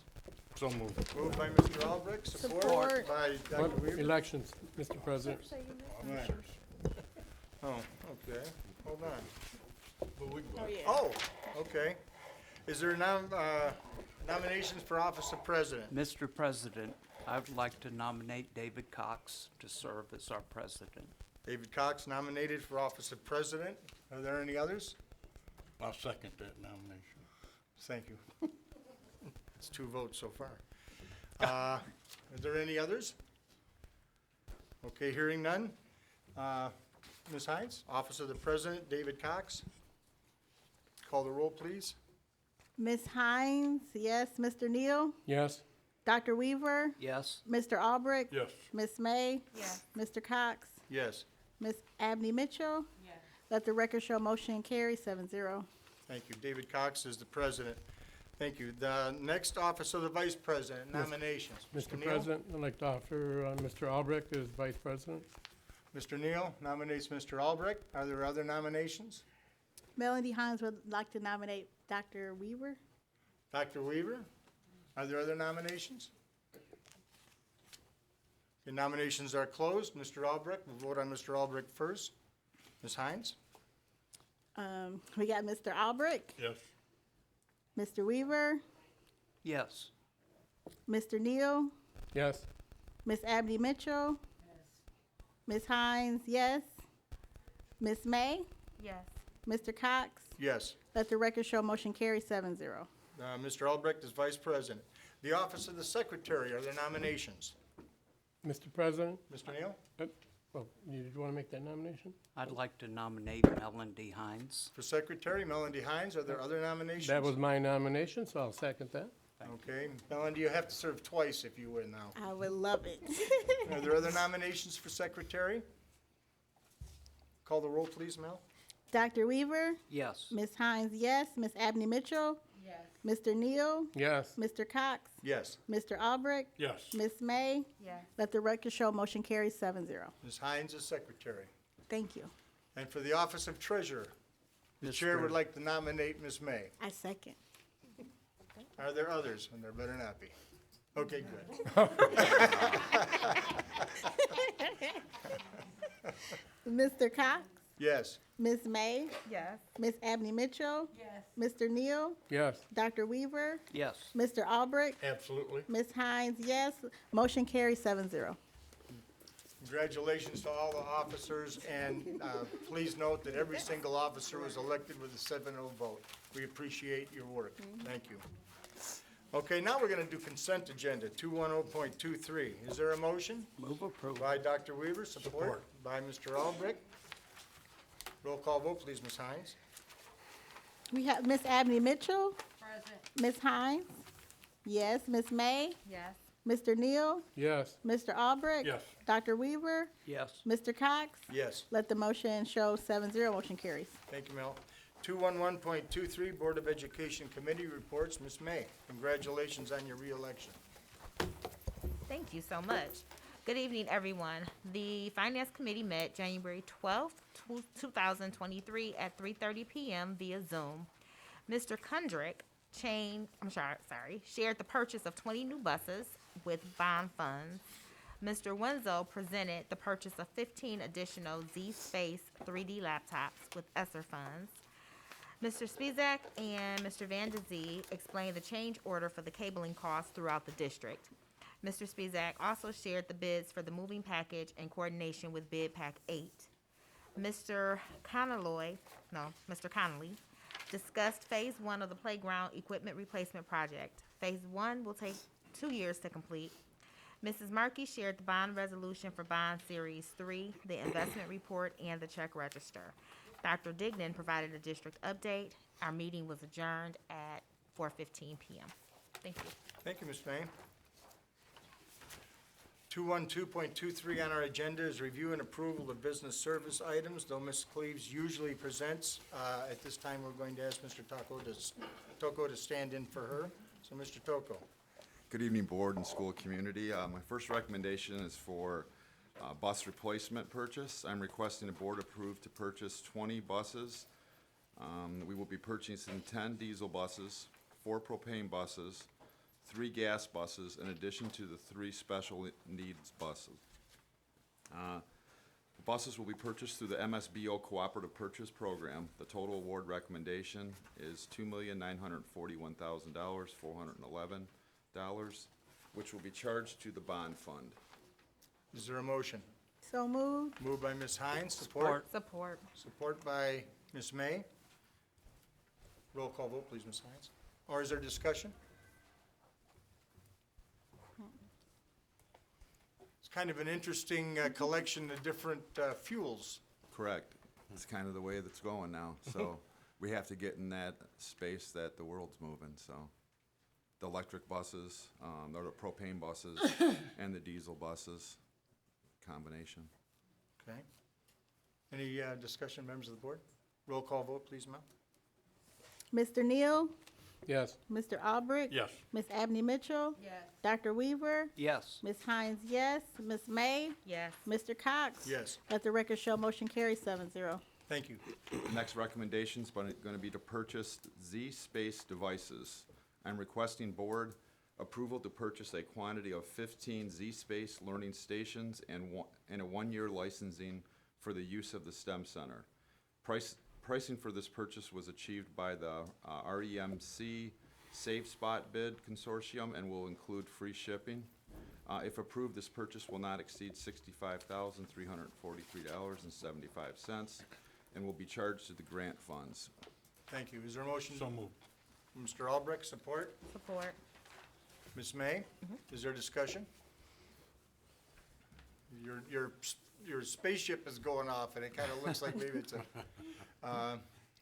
[SPEAKER 19] So moved.
[SPEAKER 1] Moved by Mr. Albrecht, support
[SPEAKER 3] Support.
[SPEAKER 1] by Dr.
[SPEAKER 10] What?
[SPEAKER 1] Weaver.
[SPEAKER 10] Elections, Mr. President.
[SPEAKER 1] Right. Oh, okay, hold on.
[SPEAKER 3] Oh, yeah.
[SPEAKER 1] Oh, okay. Is there nominations for office of president?
[SPEAKER 4] Mr. President, I would like to nominate David Cox to serve as our president.
[SPEAKER 1] David Cox nominated for office of president. Are there any others?
[SPEAKER 19] I'll second that nomination.
[SPEAKER 1] Thank you. It's 2 votes so far. Is there any others? Okay, hearing none. Ms. Hines, office of the president, David Cox. Call the roll, please.
[SPEAKER 3] Ms. Hines, yes. Mr. Neal?
[SPEAKER 10] Yes.
[SPEAKER 3] Dr. Weaver?
[SPEAKER 4] Yes?
[SPEAKER 3] Mr. Albrecht?
[SPEAKER 19] Yes.
[SPEAKER 3] Ms. May?
[SPEAKER 11] Yes.
[SPEAKER 3] Mr. Cox?
[SPEAKER 1] Yes,
[SPEAKER 3] Ms. Abney Mitchell?
[SPEAKER 11] Yes.
[SPEAKER 3] Let the record show motion carry 7-0.
[SPEAKER 1] thank you. David Cox is the president. Thank you. The next office of the vice president, nominations.
[SPEAKER 10] Mr.
[SPEAKER 1] Neal?
[SPEAKER 10] President, I'd like to offer Mr. Albrecht as Vice President.
[SPEAKER 1] Mr. Neal nominates Mr. Albrecht. Are there other nominations?
[SPEAKER 3] Melody Hines would like to nominate Dr. Weaver.
[SPEAKER 1] Dr. Weaver, are there other nominations? The nominations are closed. Mr. Albrecht, we'll vote on Mr. Albrecht first. Ms. Hines?
[SPEAKER 3] We got Mr. Albrecht,
[SPEAKER 19] Yes.
[SPEAKER 3] Mr. Weaver,
[SPEAKER 4] Yes.
[SPEAKER 3] Mr. Neal,
[SPEAKER 10] Yes.
[SPEAKER 3] Ms. Abney Mitchell, Ms. Hines, yes. Ms. May,
[SPEAKER 11] Yes.
[SPEAKER 3] Mr. Cox.
[SPEAKER 1] Yes.
[SPEAKER 3] Let the record show motion carry 7-0.
[SPEAKER 1] Mr. Albrecht is vice president. The office of the secretary, are there nominations?
[SPEAKER 10] Mr. President,
[SPEAKER 1] Mr. Neal?
[SPEAKER 10] oh, you want to make that nomination?
[SPEAKER 4] I'd like to nominate Melody Hines.
[SPEAKER 1] For secretary, Melody Hines, are there other nominations?
[SPEAKER 10] That was my nomination, so I'll second that.
[SPEAKER 1] Okay. Melody, you have to serve twice if you win now.
[SPEAKER 3] I would love it.
[SPEAKER 1] Are there other nominations for secretary? Call the roll, please, Mel.
[SPEAKER 3] Dr. Weaver,
[SPEAKER 4] Yes.
[SPEAKER 3] Ms. Hines, yes. Ms. Abney Mitchell,
[SPEAKER 11] Yes.
[SPEAKER 3] Mr. Neal,
[SPEAKER 10] Yes.
[SPEAKER 3] Mr. Cox,
[SPEAKER 1] Yes.
[SPEAKER 3] Mr. Albrecht,
[SPEAKER 19] Yes.
[SPEAKER 3] Ms. May.
[SPEAKER 11] Yes.
[SPEAKER 3] Let the record show motion carry 7-0.
[SPEAKER 1] Ms. Hines is secretary.
[SPEAKER 3] Thank you.
[SPEAKER 1] And for the office of treasurer, the chair would like to nominate Ms. May.
[SPEAKER 3] I second.
[SPEAKER 1] Are there others? And there better not be. Okay, good.
[SPEAKER 3] Mr. Cox,
[SPEAKER 1] Yes.
[SPEAKER 3] Ms. May,
[SPEAKER 11] Yes.
[SPEAKER 3] Ms. Abney Mitchell,
[SPEAKER 11] Yes.
[SPEAKER 3] Mr. Neal,
[SPEAKER 10] Yes.
[SPEAKER 3] Dr. Weaver,
[SPEAKER 4] Yes.
[SPEAKER 3] Mr. Albrecht,
[SPEAKER 19] Absolutely.
[SPEAKER 3] Ms. Hines, yes. Motion carries 7-0.
[SPEAKER 1] Congratulations to all the officers, and please note that every single officer was elected with a 7-0 vote. We appreciate your work. Thank you. Okay, now we're going to do consent agenda, 210.23. Is there a motion?
[SPEAKER 4] Move approval.
[SPEAKER 1] By Dr. Weaver, support by Mr. Albrecht. Roll call vote, please, Ms. Hines.
[SPEAKER 3] We have Miss Abney Mitchell,
[SPEAKER 11] Present.
[SPEAKER 3] Miss Hines, yes, Miss May,
[SPEAKER 11] Yes.
[SPEAKER 3] Mr. Neal,
[SPEAKER 10] Yes.
[SPEAKER 3] Mr. Albrecht.
[SPEAKER 10] Yes.
[SPEAKER 3] Dr. Weaver,
[SPEAKER 4] Yes.
[SPEAKER 3] Mr. Cox.
[SPEAKER 1] Yes.
[SPEAKER 3] Let the motion show 7-0, motion carries.
[SPEAKER 1] Thank you, Mel. 211.23, Board of Education Committee reports. Ms. May, congratulations on your reelection.
[SPEAKER 20] Thank you so much. Good evening, everyone. The Finance Committee met January 12th, 2023 at 3:30 p.m. via Zoom. Mr. Kundrick shared the purchase of 20 new buses with bond funds. Mr. Wenzel presented the purchase of 15 additional Z-Space 3D laptops with ESSER funds. Mr. Spizak and Mr. Van de Zee explained the change order for the cabling costs throughout the district. Mr. Spizak also shared the bids for the moving package in coordination with Bid Pack 8. Mr. Connolly discussed Phase 1 of the playground equipment replacement project. Phase 1 will take 2 years to complete. Mrs. Markey shared the bond resolution for Bond Series 3, the investment report, and the check register. Dr. Dignan provided a district update. Our meeting was adjourned at 4:15 p.m. Thank you.
[SPEAKER 1] Thank you, Ms. May. 212.23 on our agenda is review and approval of business service items. Though Ms. Cleaves usually presents, at this time, we're going to ask Mr. Toko to stand in for her. So, Mr. Toko.
[SPEAKER 21] Good evening, board and school community. My first recommendation is for bus replacement purchase. I'm requesting the board approve to purchase 20 buses. We will be purchasing 10 diesel buses, 4 propane buses, 3 gas buses, in addition to the 3 special needs buses. The buses will be purchased through the MSBO Cooperative Purchase Program. The total award recommendation is $2,941,411, which will be charged to the bond fund.
[SPEAKER 1] Is there a motion?
[SPEAKER 3] So moved.
[SPEAKER 1] Moved by Ms. Hines, support?
[SPEAKER 20] Support.
[SPEAKER 1] Support by Ms. May. Roll call vote, please, Ms. Hines. Or is there discussion? It's kind of an interesting collection of different fuels.
[SPEAKER 21] Correct. It's kind of the way that's going now. So we have to get in that space that the world's moving, so. The electric buses, or the propane buses, and the diesel buses, combination.
[SPEAKER 1] Okay. Any discussion, members of the board? Roll call vote, please, Mel.
[SPEAKER 3] Mr. Neal,
[SPEAKER 10] Yes.
[SPEAKER 3] Mr. Albrecht.
[SPEAKER 19] Yes.
[SPEAKER 3] Miss Abney Mitchell.
[SPEAKER 11] Yes.
[SPEAKER 3] Dr. Weaver,
[SPEAKER 4] Yes.
[SPEAKER 3] Miss Hines, yes. Miss May,
[SPEAKER 20] Yes.
[SPEAKER 3] Mr. Cox.
[SPEAKER 1] Yes.
[SPEAKER 3] Let the record show motion carries 7-0.
[SPEAKER 1] Thank you.
[SPEAKER 21] The next recommendation is going to be to purchase Z-Space devices. I'm requesting board approval to purchase a quantity of 15 Z-Space learning stations and a 1-year licensing for the use of the STEM Center. Pricing for this purchase was achieved by the REMC Safe Spot Bid Consortium and will include free shipping. If approved, this purchase will not exceed $65,343.75 and will be charged to the grant funds.
[SPEAKER 1] Thank you. Is there a motion?
[SPEAKER 19] So moved.
[SPEAKER 1] Mr. Albrecht, support?
[SPEAKER 20] Support.
[SPEAKER 1] Ms. May? Is there discussion? Your spaceship is going off, and it kind of looks like maybe it's a...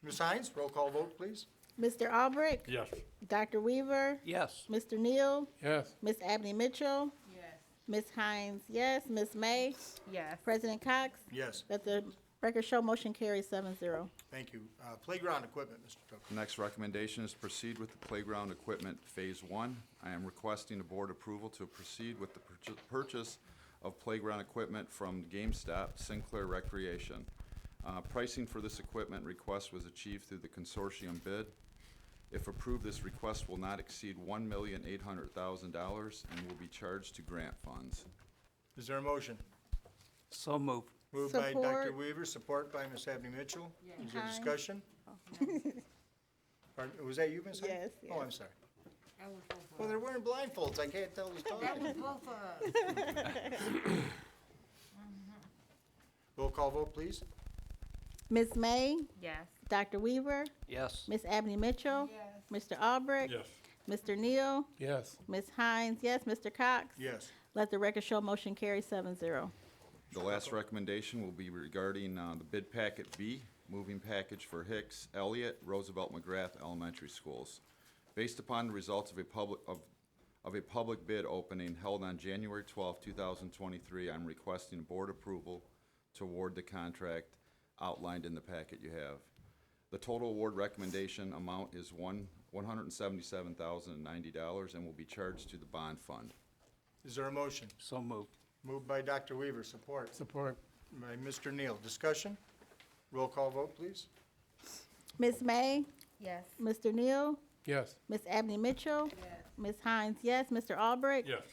[SPEAKER 1] Ms. Hines, roll call vote, please.
[SPEAKER 3] Mr. Albrecht.
[SPEAKER 19] Yes.
[SPEAKER 3] Dr. Weaver,
[SPEAKER 4] Yes.
[SPEAKER 3] Mr. Neal,
[SPEAKER 10] Yes.
[SPEAKER 3] Miss Abney Mitchell,
[SPEAKER 11] Yes.
[SPEAKER 3] Miss Hines, yes. Miss May,
[SPEAKER 20] Yes.
[SPEAKER 3] President Cox.
[SPEAKER 1] Yes.
[SPEAKER 3] Let the record show motion carries 7-0.
[SPEAKER 1] Thank you. Playground equipment, Mr. Toko.
[SPEAKER 21] The next recommendation is to proceed with the playground equipment Phase 1. I am requesting the board approval to proceed with the purchase of playground equipment from GameStop Sinclair Recreation. Pricing for this equipment request was achieved through the consortium bid. If approved, this request will not exceed $1,800,000 and will be charged to grant funds.
[SPEAKER 1] Is there a motion?
[SPEAKER 4] So moved.
[SPEAKER 1] Moved by Dr.
[SPEAKER 3] Support.
[SPEAKER 1] Weaver, support by Ms. Abney Mitchell. Is there
[SPEAKER 3] Hines.
[SPEAKER 1] discussion? Pardon, was that you, Ms. Hines?
[SPEAKER 3] Yes,
[SPEAKER 1] Oh,
[SPEAKER 3] yes.
[SPEAKER 1] I'm sorry.
[SPEAKER 11] That was both
[SPEAKER 1] Well,
[SPEAKER 11] of
[SPEAKER 1] they're
[SPEAKER 11] us.
[SPEAKER 1] wearing blindfolds. I can't tell who's
[SPEAKER 11] That was
[SPEAKER 1] talking.
[SPEAKER 11] both of us.
[SPEAKER 1] Roll call vote, please.
[SPEAKER 3] Ms. May,
[SPEAKER 20] Yes.
[SPEAKER 3] Dr. Weaver,
[SPEAKER 4] Yes.
[SPEAKER 3] Ms. Abney Mitchell, Mr. Albrecht,
[SPEAKER 19] Yes.
[SPEAKER 3] Mr. Neal,
[SPEAKER 10] Yes.
[SPEAKER 3] Ms. Hines, yes, Mr. Cox.
[SPEAKER 1] Yes.
[SPEAKER 3] Let the record show motion carries 7-0.
[SPEAKER 21] The last recommendation will be regarding the bid packet B, moving package for Hicks, Elliott, Roosevelt McGrath Elementary Schools. Based upon the results of a public bid opening held on January 12, 2023, I'm requesting board approval to award the contract outlined in the packet you have. The total award recommendation amount is $177,090 and will be charged to the bond fund.
[SPEAKER 1] Is there a motion?
[SPEAKER 4] So moved.
[SPEAKER 1] Moved by Dr. Weaver, support.
[SPEAKER 10] Support.
[SPEAKER 1] By Mr. Neal. Discussion? Roll call vote, please.
[SPEAKER 3] Ms. May,
[SPEAKER 20] Yes.
[SPEAKER 3] Mr. Neal,
[SPEAKER 10] Yes.
[SPEAKER 3] Ms. Abney Mitchell, Ms. Hines, yes, Mr. Albrecht,
[SPEAKER 19] Yes.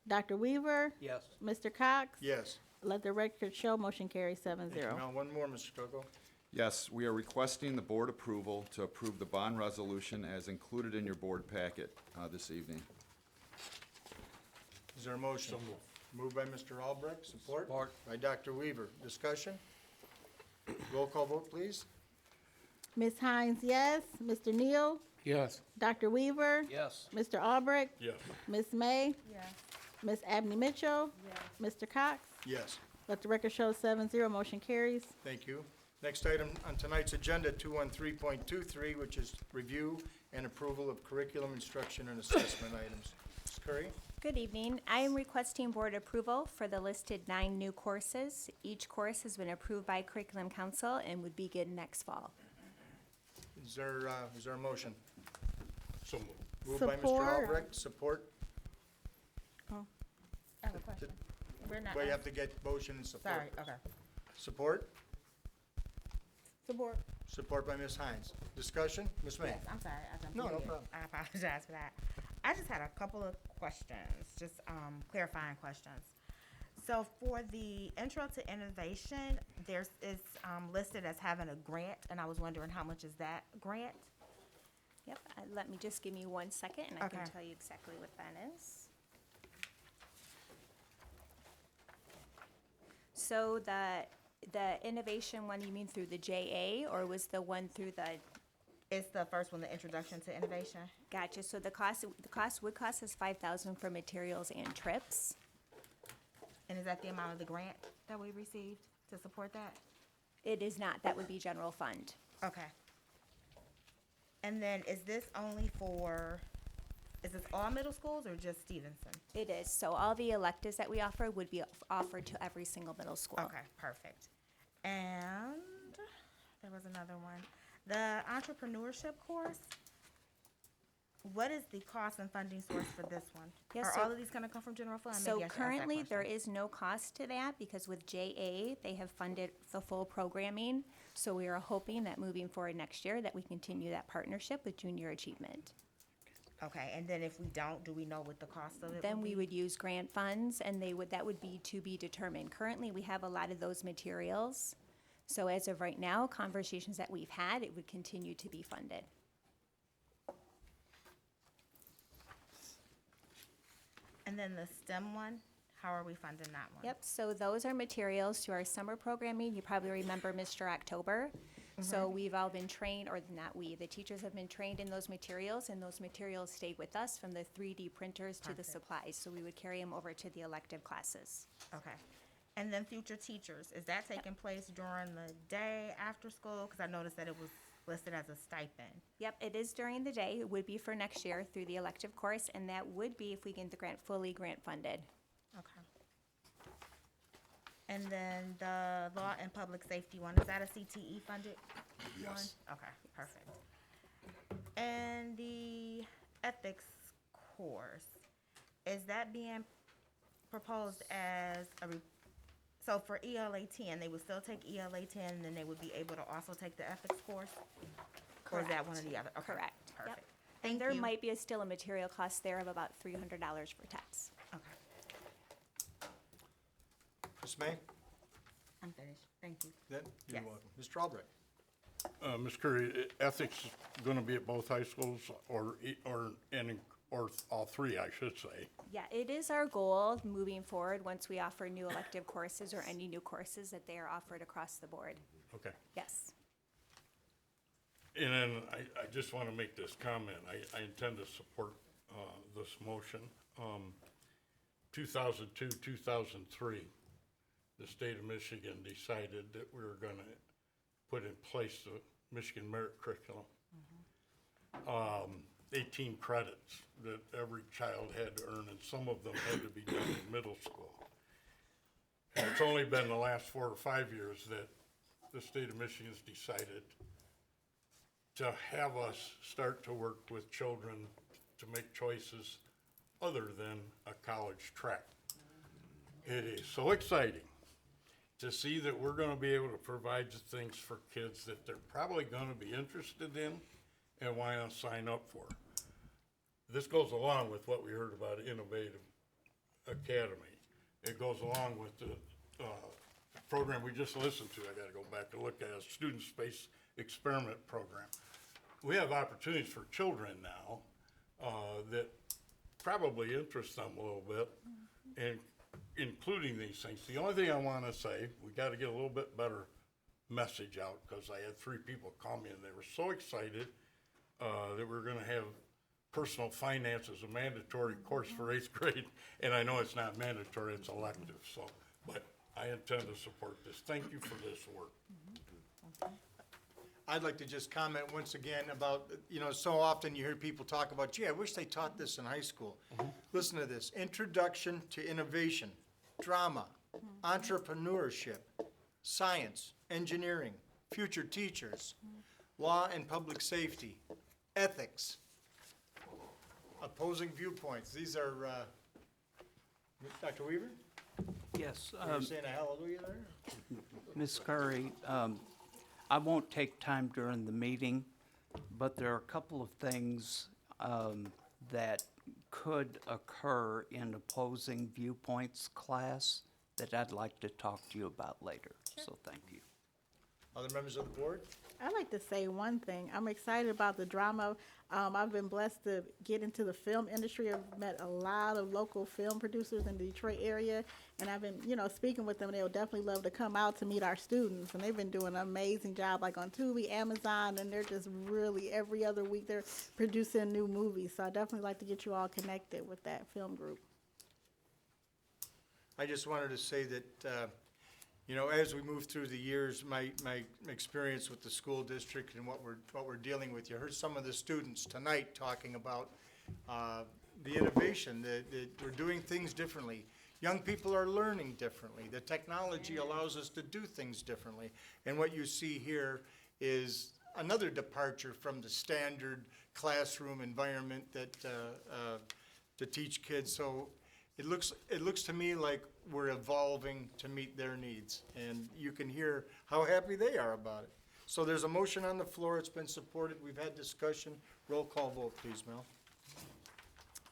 [SPEAKER 3] Dr. Weaver,
[SPEAKER 4] Yes.
[SPEAKER 3] Mr. Cox.
[SPEAKER 1] Yes.
[SPEAKER 3] Let the record show motion carries 7-0.
[SPEAKER 1] Now, one more, Mr. Coco.
[SPEAKER 21] Yes, we are requesting the board approval to approve the bond resolution as included in your board packet this evening.
[SPEAKER 1] Is there a motion? Moved by Mr. Albrecht, support?
[SPEAKER 4] Support.
[SPEAKER 1] By Dr. Weaver. Discussion? Roll call vote, please.
[SPEAKER 3] Ms. Hines, yes, Mr. Neal,
[SPEAKER 10] Yes.
[SPEAKER 3] Dr. Weaver,
[SPEAKER 4] Yes.
[SPEAKER 3] Mr. Albrecht,
[SPEAKER 19] Yes.
[SPEAKER 3] Ms. May,
[SPEAKER 20] Yes.
[SPEAKER 3] Ms. Abney Mitchell, Mr. Cox.
[SPEAKER 1] Yes.
[SPEAKER 3] Let the record show 7-0, motion carries.
[SPEAKER 1] Thank you. Next item on tonight's agenda, 213.23, which is review and approval of curriculum instruction and assessment items. Ms. Curry?
[SPEAKER 5] Good evening. I am requesting board approval for the listed 9 new courses. Each course has been approved by Curriculum Council and would begin next fall.
[SPEAKER 1] Is there a motion?
[SPEAKER 19] So moved.
[SPEAKER 1] Moved by Mr.
[SPEAKER 3] Support.
[SPEAKER 1] Albrecht, support.
[SPEAKER 20] I have a question. We're not.
[SPEAKER 1] Well, you have to get motion and support.
[SPEAKER 20] Sorry, okay.
[SPEAKER 1] Support?
[SPEAKER 3] Support.
[SPEAKER 1] Support by Ms. Hines. Discussion? Ms. May?
[SPEAKER 20] Yes, I'm sorry. I jumped
[SPEAKER 1] No,
[SPEAKER 20] in
[SPEAKER 1] no
[SPEAKER 20] here.
[SPEAKER 1] problem.
[SPEAKER 20] I apologize for that. I just had a couple of questions, just clarifying questions. So for the Intro to Innovation, there's it's listed as having a grant, and I was wondering how much is that grant?
[SPEAKER 5] Yep, let me just give me 1 second and I can
[SPEAKER 20] Okay.
[SPEAKER 5] tell you exactly what that is. So the innovation one, you mean through the JA or was the one through the?
[SPEAKER 20] It's the first one, the Introduction to Innovation.
[SPEAKER 5] Gotcha, so the cost would cost us $5,000 for materials and trips.
[SPEAKER 20] And is that the amount of the grant that we received to support that?
[SPEAKER 5] It is not, that would be general fund.
[SPEAKER 20] Okay. And then is this only for, is this all middle schools or just Stevenson?
[SPEAKER 5] It is, so all the electives that we offer would be offered to every single middle school.
[SPEAKER 20] Okay, perfect. And there was another one. The entrepreneurship course, what is the cost and funding source for this one?
[SPEAKER 5] Yes,
[SPEAKER 20] Are
[SPEAKER 5] so-
[SPEAKER 20] all of these gonna come from general fund?
[SPEAKER 5] So
[SPEAKER 20] Maybe I should ask that
[SPEAKER 5] currently, there
[SPEAKER 20] question.
[SPEAKER 5] is no cost to that because with JA, they have funded the full programming. So we are hoping that moving forward next year, that we continue that partnership with Junior Achievement.
[SPEAKER 20] Okay, and then if we don't, do we know what the cost of it
[SPEAKER 5] Then
[SPEAKER 20] would
[SPEAKER 5] we
[SPEAKER 20] be?
[SPEAKER 5] would use grant funds and that would be to be determined. Currently, we have a lot of those materials. So as of right now, conversations that we've had, it would continue to be funded.
[SPEAKER 20] And then the STEM one, how are we funding that one?
[SPEAKER 5] Yep, so those are materials to our summer programming. You probably remember Mr. October. So we've all been trained, or not we, the teachers have been trained in those materials, and those materials stay with us from the 3D printers to the
[SPEAKER 20] Perfect.
[SPEAKER 5] supplies. So we would carry them over to the elective classes.
[SPEAKER 20] Okay. And then future teachers, is that taking place during the day after school? Because I noticed that it was listed as a stipend.
[SPEAKER 5] Yep, it is during the day. It would be for next year through the elective course, and that would be if we get the grant fully grant funded.
[SPEAKER 20] Okay. And then the law and public safety one, is that a CTE funded one?
[SPEAKER 21] Yes.
[SPEAKER 20] Okay, perfect. And the ethics course, is that being proposed as so for ELA 10, they would still take ELA 10 and then they would be able to also take the ethics course? Or is that one or the other? Okay,
[SPEAKER 5] Correct. Yep.
[SPEAKER 20] perfect.
[SPEAKER 5] And
[SPEAKER 20] Thank
[SPEAKER 5] there
[SPEAKER 20] you.
[SPEAKER 5] might be still a material cost there of about $300 for texts.
[SPEAKER 20] Okay,
[SPEAKER 1] Ms. May?
[SPEAKER 20] I'm finished. Thank you.
[SPEAKER 1] Then, you're
[SPEAKER 20] Yes.
[SPEAKER 1] welcome. Mr. Albrecht?
[SPEAKER 19] Ms. Curry, ethics going to be at both high schools or or all three, I should say.
[SPEAKER 5] Yeah, it is our goal moving forward, once we offer new elective courses or any new courses, that they are offered across the board.
[SPEAKER 19] Okay.
[SPEAKER 5] Yes.
[SPEAKER 19] And then I just want to make this comment. I intend to support this motion. 2002, 2003, the state of Michigan decided that we were going to put in place the Michigan Merit Curriculum. 18 credits that every child had to earn, and some of them had to be done in middle school. And it's only been the last 4 or 5 years that the state of Michigan's decided to have us start to work with children to make choices other than a college track. It is so exciting to see that we're gonna be able to provide the things for kids that they're probably gonna be interested in and want to sign up for. This goes along with what we heard about Innovative Academy. It goes along with the program we just listened to. I gotta go back and look at a student space experiment program. We have opportunities for children now that probably interest them a little bit, and including these things. The only thing I want to say, we got to get a little bit better message out, because I had 3 people call me and they were so excited that we're going to have personal finance as a mandatory course for 8th grade, and I know it's not mandatory, it's elective. So, but I intend to support this. Thank you for this work.
[SPEAKER 1] I'd like to just comment once again about, you know, so often you hear people talk about, gee, I wish they taught this in high school. Listen to this: Introduction to Innovation, Drama, Entrepreneurship, Science, Engineering, Future Teachers, Law and Public Safety, Ethics, Opposing Viewpoints. These are, Dr. Weaver?
[SPEAKER 4] Yes.
[SPEAKER 1] Are you saying a hallelujah there?
[SPEAKER 4] Ms. Curry, I won't take time during the meeting, but there are a couple of things that could occur in opposing viewpoints class that I'd like to talk to you about later. So thank you.
[SPEAKER 1] Other members of the board?
[SPEAKER 3] I'd like to say one thing. I'm excited about the drama. I've been blessed to get into the film industry. I've met a lot of local film producers in the Detroit area, and I've been, you know, speaking with them. They'll definitely love to come out to meet our students, and they've been doing an amazing job, like on Tubi, Amazon, and they're just really, every other week, they're producing new movies. So I definitely like to get you all connected with that film group.
[SPEAKER 1] I just wanted to say that, you know, as we move through the years, my experience with the school district and what we're dealing with, you heard some of the students tonight talking about the innovation, that we're doing things differently. Young people are learning differently. The technology allows us to do things differently. And what you see here is another departure from the standard classroom environment that to teach kids. So it looks to me like we're evolving to meet their needs, and you can hear how happy they are about it. So there's a motion on the floor. It's been supported. We've had discussion. Roll call vote, please, Mel.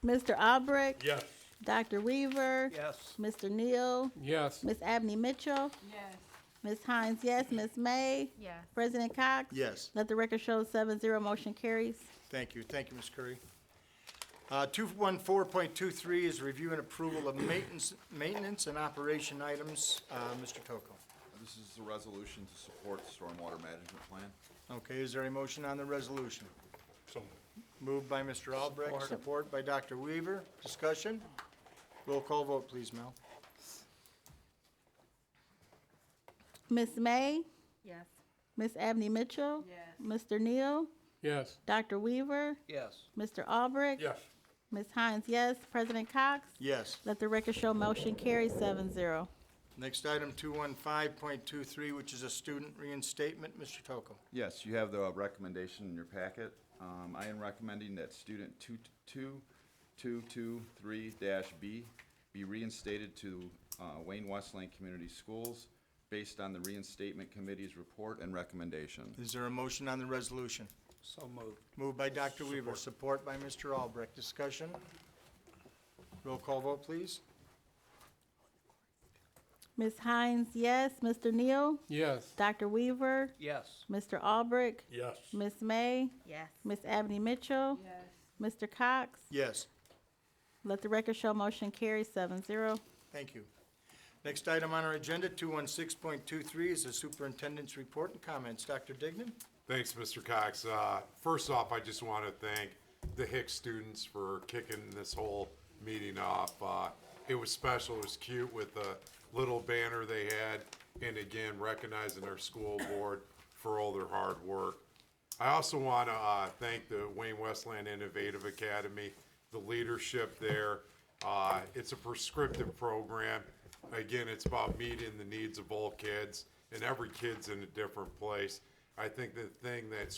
[SPEAKER 3] Mr. Albrecht?
[SPEAKER 19] Yes.
[SPEAKER 3] Dr. Weaver?
[SPEAKER 4] Yes.
[SPEAKER 3] Mr. Neal?
[SPEAKER 10] Yes.
[SPEAKER 3] Ms. Abney Mitchell?
[SPEAKER 17] Yes.
[SPEAKER 3] Ms. Hines, yes. Ms. May?
[SPEAKER 20] Yes.
[SPEAKER 3] President Cox?
[SPEAKER 1] Yes.
[SPEAKER 3] Let the record show 7-0, motion carries.
[SPEAKER 1] Thank you. Thank you, Ms. Curry. 214.23 is review and approval of maintenance and operation items. Mr. Toko.
[SPEAKER 21] This is a resolution to support the stormwater management plan.
[SPEAKER 1] Okay, is there a motion on the resolution?
[SPEAKER 19] So
[SPEAKER 1] Moved by Mr. Albrecht, support by Dr. Weaver. Discussion? Roll call vote, please, Mel.
[SPEAKER 3] Ms. May?
[SPEAKER 20] Yes.
[SPEAKER 3] Ms. Abney Mitchell?
[SPEAKER 17] Yes.
[SPEAKER 3] Mr. Neal?
[SPEAKER 10] Yes.
[SPEAKER 3] Dr. Weaver?
[SPEAKER 4] Yes.
[SPEAKER 3] Mr. Albrecht?
[SPEAKER 19] yes.
[SPEAKER 3] Ms. Hines, yes. President Cox?
[SPEAKER 1] Yes.
[SPEAKER 3] Let the record show motion carries 7-0.
[SPEAKER 1] Next item, 215.23, which is a student reinstatement. Mr. Toko.
[SPEAKER 21] Yes, you have the recommendation in your packet. I am recommending that student 2223-B be reinstated to Wayne Westland Community Schools based on the reinstatement committee's report and recommendation.
[SPEAKER 1] Is there a motion on the resolution?
[SPEAKER 4] So moved.
[SPEAKER 1] Moved by Dr. Weaver, support by Mr. Albrecht. Discussion? Roll call vote, please.
[SPEAKER 3] Ms. Hines, yes. Mr. Neal?
[SPEAKER 10] Yes.
[SPEAKER 3] Dr. Weaver?
[SPEAKER 4] Yes.
[SPEAKER 3] Mr. Albrecht?
[SPEAKER 19] Yes.
[SPEAKER 3] Ms. May?
[SPEAKER 20] Yes.
[SPEAKER 3] Ms. Abney Mitchell?
[SPEAKER 17] Yes.
[SPEAKER 3] Mr. Cox?
[SPEAKER 1] Yes.
[SPEAKER 3] Let the record show motion carries 7-0.
[SPEAKER 1] Thank you. Next item on our agenda, 216.23, is the superintendent's report and comments. Dr. Dignan?
[SPEAKER 2] Thanks, Mr. Cox. First off, I just want to thank the Hicks students for kicking this whole meeting off. It was special, it was cute with the little banner they had, and again, recognizing our school board for all their hard work. I also want to thank the Wayne Westland Innovative Academy, the leadership there. It's a prescriptive program. Again, it's about meeting the needs of all kids, and every kid's in a different place. I think the thing that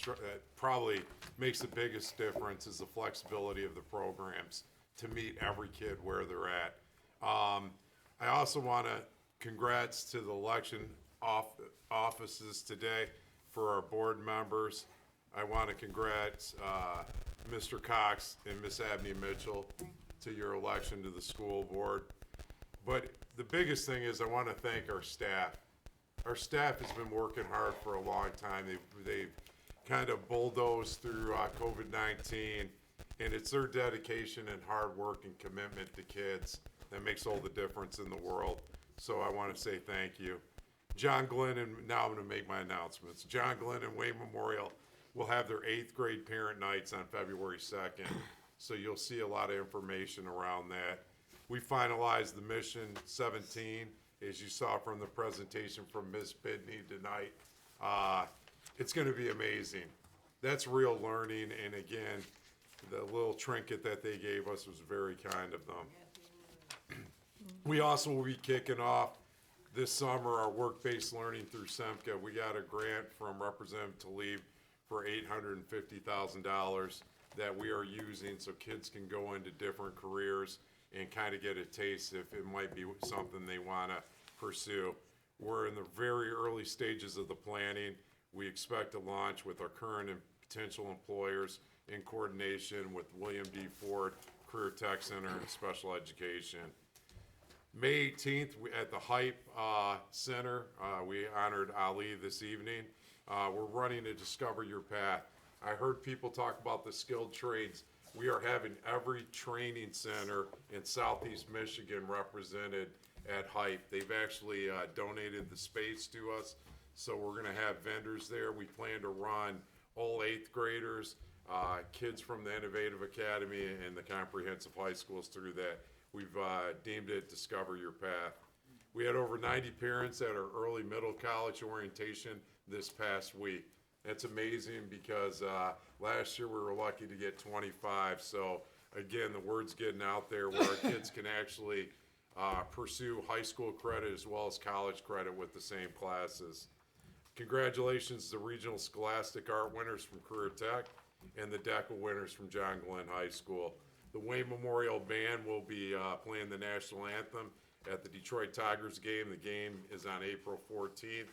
[SPEAKER 2] probably makes the biggest difference is the flexibility of the programs to meet every kid where they're at. I also want to congrats to the election offices today for our board members. I want to congrats Mr. Cox and Miss Abney Mitchell to your election to the school board. But the biggest thing is I want to thank our staff. Our staff has been working hard for a long time. They've kind of bulldozed through COVID-19, and it's their dedication and hard work and commitment to kids that makes all the difference in the world. So I want to say thank you. John Glenn, and now I'm going to make my announcements. John Glenn and Wayne Memorial will have their 8th grade parent nights on February 2nd. So you'll see a lot of information around that. We finalized the Mission 17, as you saw from the presentation from Ms. Bidney tonight. It's going to be amazing. That's real learning, and again, the little trinket that they gave us was very kind of them. We also will be kicking off this summer our work-based learning through SEMCA. We got a grant from Representative Tlaib for $850,000 that we are using so kids can go into different careers and kind of get a taste if it might be something they want to pursue. We're in the very early stages of the planning. We expect to launch with our current and potential employers in coordination with William D. Ford Career Tech Center and Special Education. May 18th at the Hype Center, we honored Ali this evening. We're running to Discover Your Path. I heard people talk about the skilled trades. We are having every training center in Southeast Michigan represented at Hype. They've actually donated the space to us, so we're going to have vendors there. We plan to run all 8th graders, kids from the Innovative Academy and the comprehensive high schools through that. We've deemed it Discover Your Path. We had over 90 parents at our early middle college orientation this past week. That's amazing because last year we were lucky to get 25. So again, the word's getting out there where our kids can actually pursue high school credit as well as college credit with the same classes. Congratulations to Regional Scholastic Art winners from Career Tech and the DECA winners from John Glenn High School. The Wayne Memorial Band will be playing the national anthem at the Detroit Tigers game. The game is on April 14th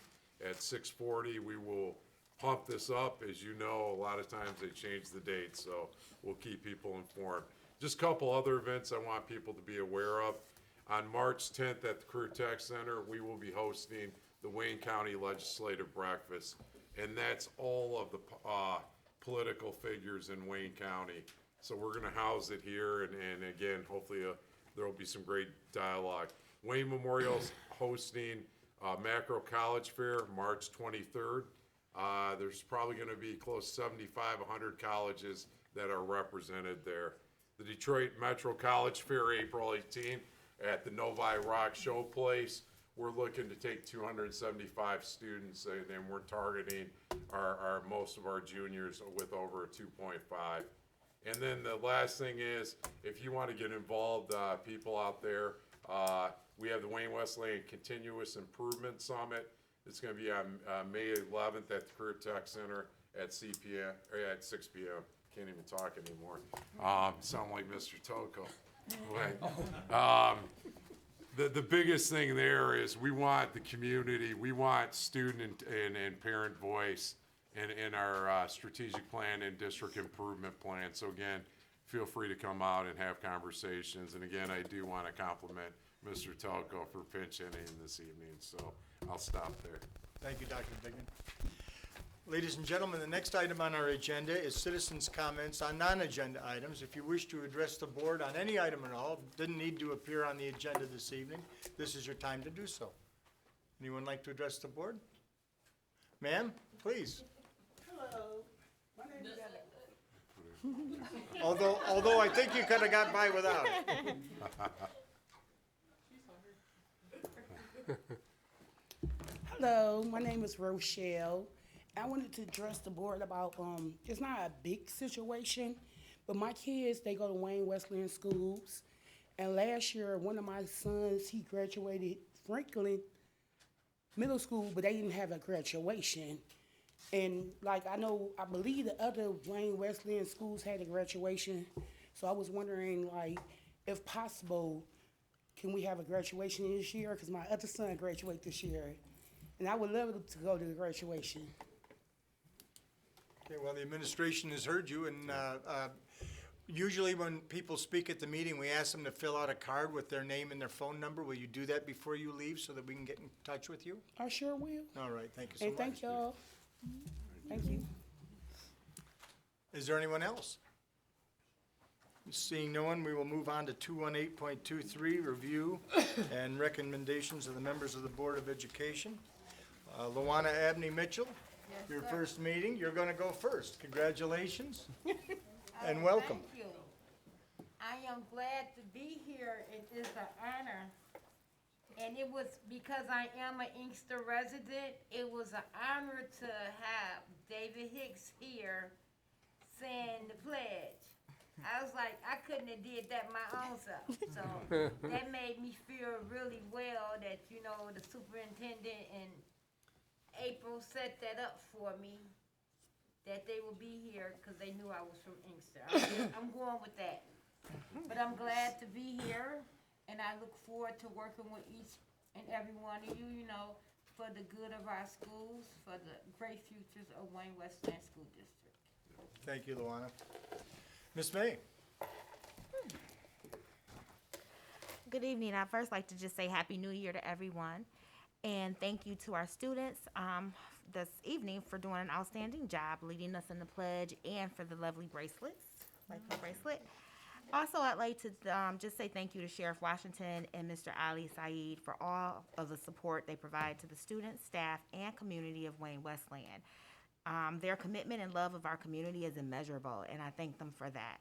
[SPEAKER 2] at 6:40. We will pump this up. As you know, a lot of times they change the date, so we'll keep people informed. Just a couple other events I want people to be aware of. On March 10th at the Career Tech Center, we will be hosting the Wayne County Legislative Breakfast, and that's all of the political figures in Wayne County. So we're going to house it here, and again, hopefully there will be some great dialogue. Wayne Memorial's hosting Macro College Fair March 23rd. There's probably going to be close to 100 colleges that are represented there. The Detroit Metro College Fair, April 18th at the Novi Rock Showplace. We're looking to take 275 students, and we're targeting our most of our juniors with over a 2.5. And then the last thing is, if you want to get involved, people out there, we have the Wayne Westland Continuous Improvement Summit. It's going to be on May 11th at the Career Tech Center at 6 p.m. Can't even talk anymore. Sound like Mr. Toko. The biggest thing there is we want the community, we want student and parent voice in our strategic plan and district improvement plan. So again, feel free to come out and have conversations. And again, I do want to compliment Mr. Telko for pinch hitting this evening. So I'll stop there.
[SPEAKER 1] Thank you, Dr. Dignan. Ladies and gentlemen, the next item on our agenda is citizens' comments on non-agenda items. If you wish to address the board on any item at all, didn't need to appear on the agenda this evening, this is your time to do so. Anyone like to address the board? Ma'am, please.
[SPEAKER 6] Hello, my name is
[SPEAKER 1] Although I think you could have got by without it.
[SPEAKER 6] Hello, my name is Rochelle. I wanted to address the board about, it's not a big situation, but my kids, they go to Wayne Wesleyan schools. And last year, one of my sons, he graduated Franklin Middle School, but they didn't have a graduation. And like, I believe the other Wayne Wesleyan schools had a graduation. So I was wondering, like, if possible, can we have a graduation this year? Because my other son graduated this year. And I would love to go to the graduation.
[SPEAKER 1] Okay, well, the administration has heard you, and usually when people speak at the meeting, we ask them to fill out a card with their name and their phone number. Will you do that before you leave so that we can get in touch with you?
[SPEAKER 6] I sure will.
[SPEAKER 1] All right, thank you so
[SPEAKER 6] And
[SPEAKER 1] much.
[SPEAKER 6] thank y'all. Thank you.
[SPEAKER 1] Is there anyone else? Seeing no one, we will move on to 218.23, review and recommendations of the members of the Board of Education. Luana Abney Mitchell, your first meeting, you're gonna go first. Congratulations and welcome.
[SPEAKER 11] Thank you. I am glad to be here. It is an honor. And it was because I am an Inkster resident, it was an honor to have David Hicks here saying the pledge. I was like, I couldn't have did that my own self. So that made me feel really well that, you know, the superintendent and April set that up for me, that they will be here because they knew I was from Inkster. I'm going with that. But I'm glad to be here, and I look forward to working with each and every one of you, you know, for the good of our schools, for the great futures of Wayne Westland School District.
[SPEAKER 1] Thank you, Luana. Ms. May.
[SPEAKER 20] Good evening. I'd first like to just say Happy New Year to everyone. And thank you to our students this evening for doing an outstanding job leading us in the pledge and for the lovely bracelets, like the bracelet. Also, I'd like to just say thank you to Sheriff Washington and Mr. Ali Saeed for all of the support they provide to the students, staff, and community of Wayne Westland. Their commitment and love of our community is immeasurable, and I thank them for that.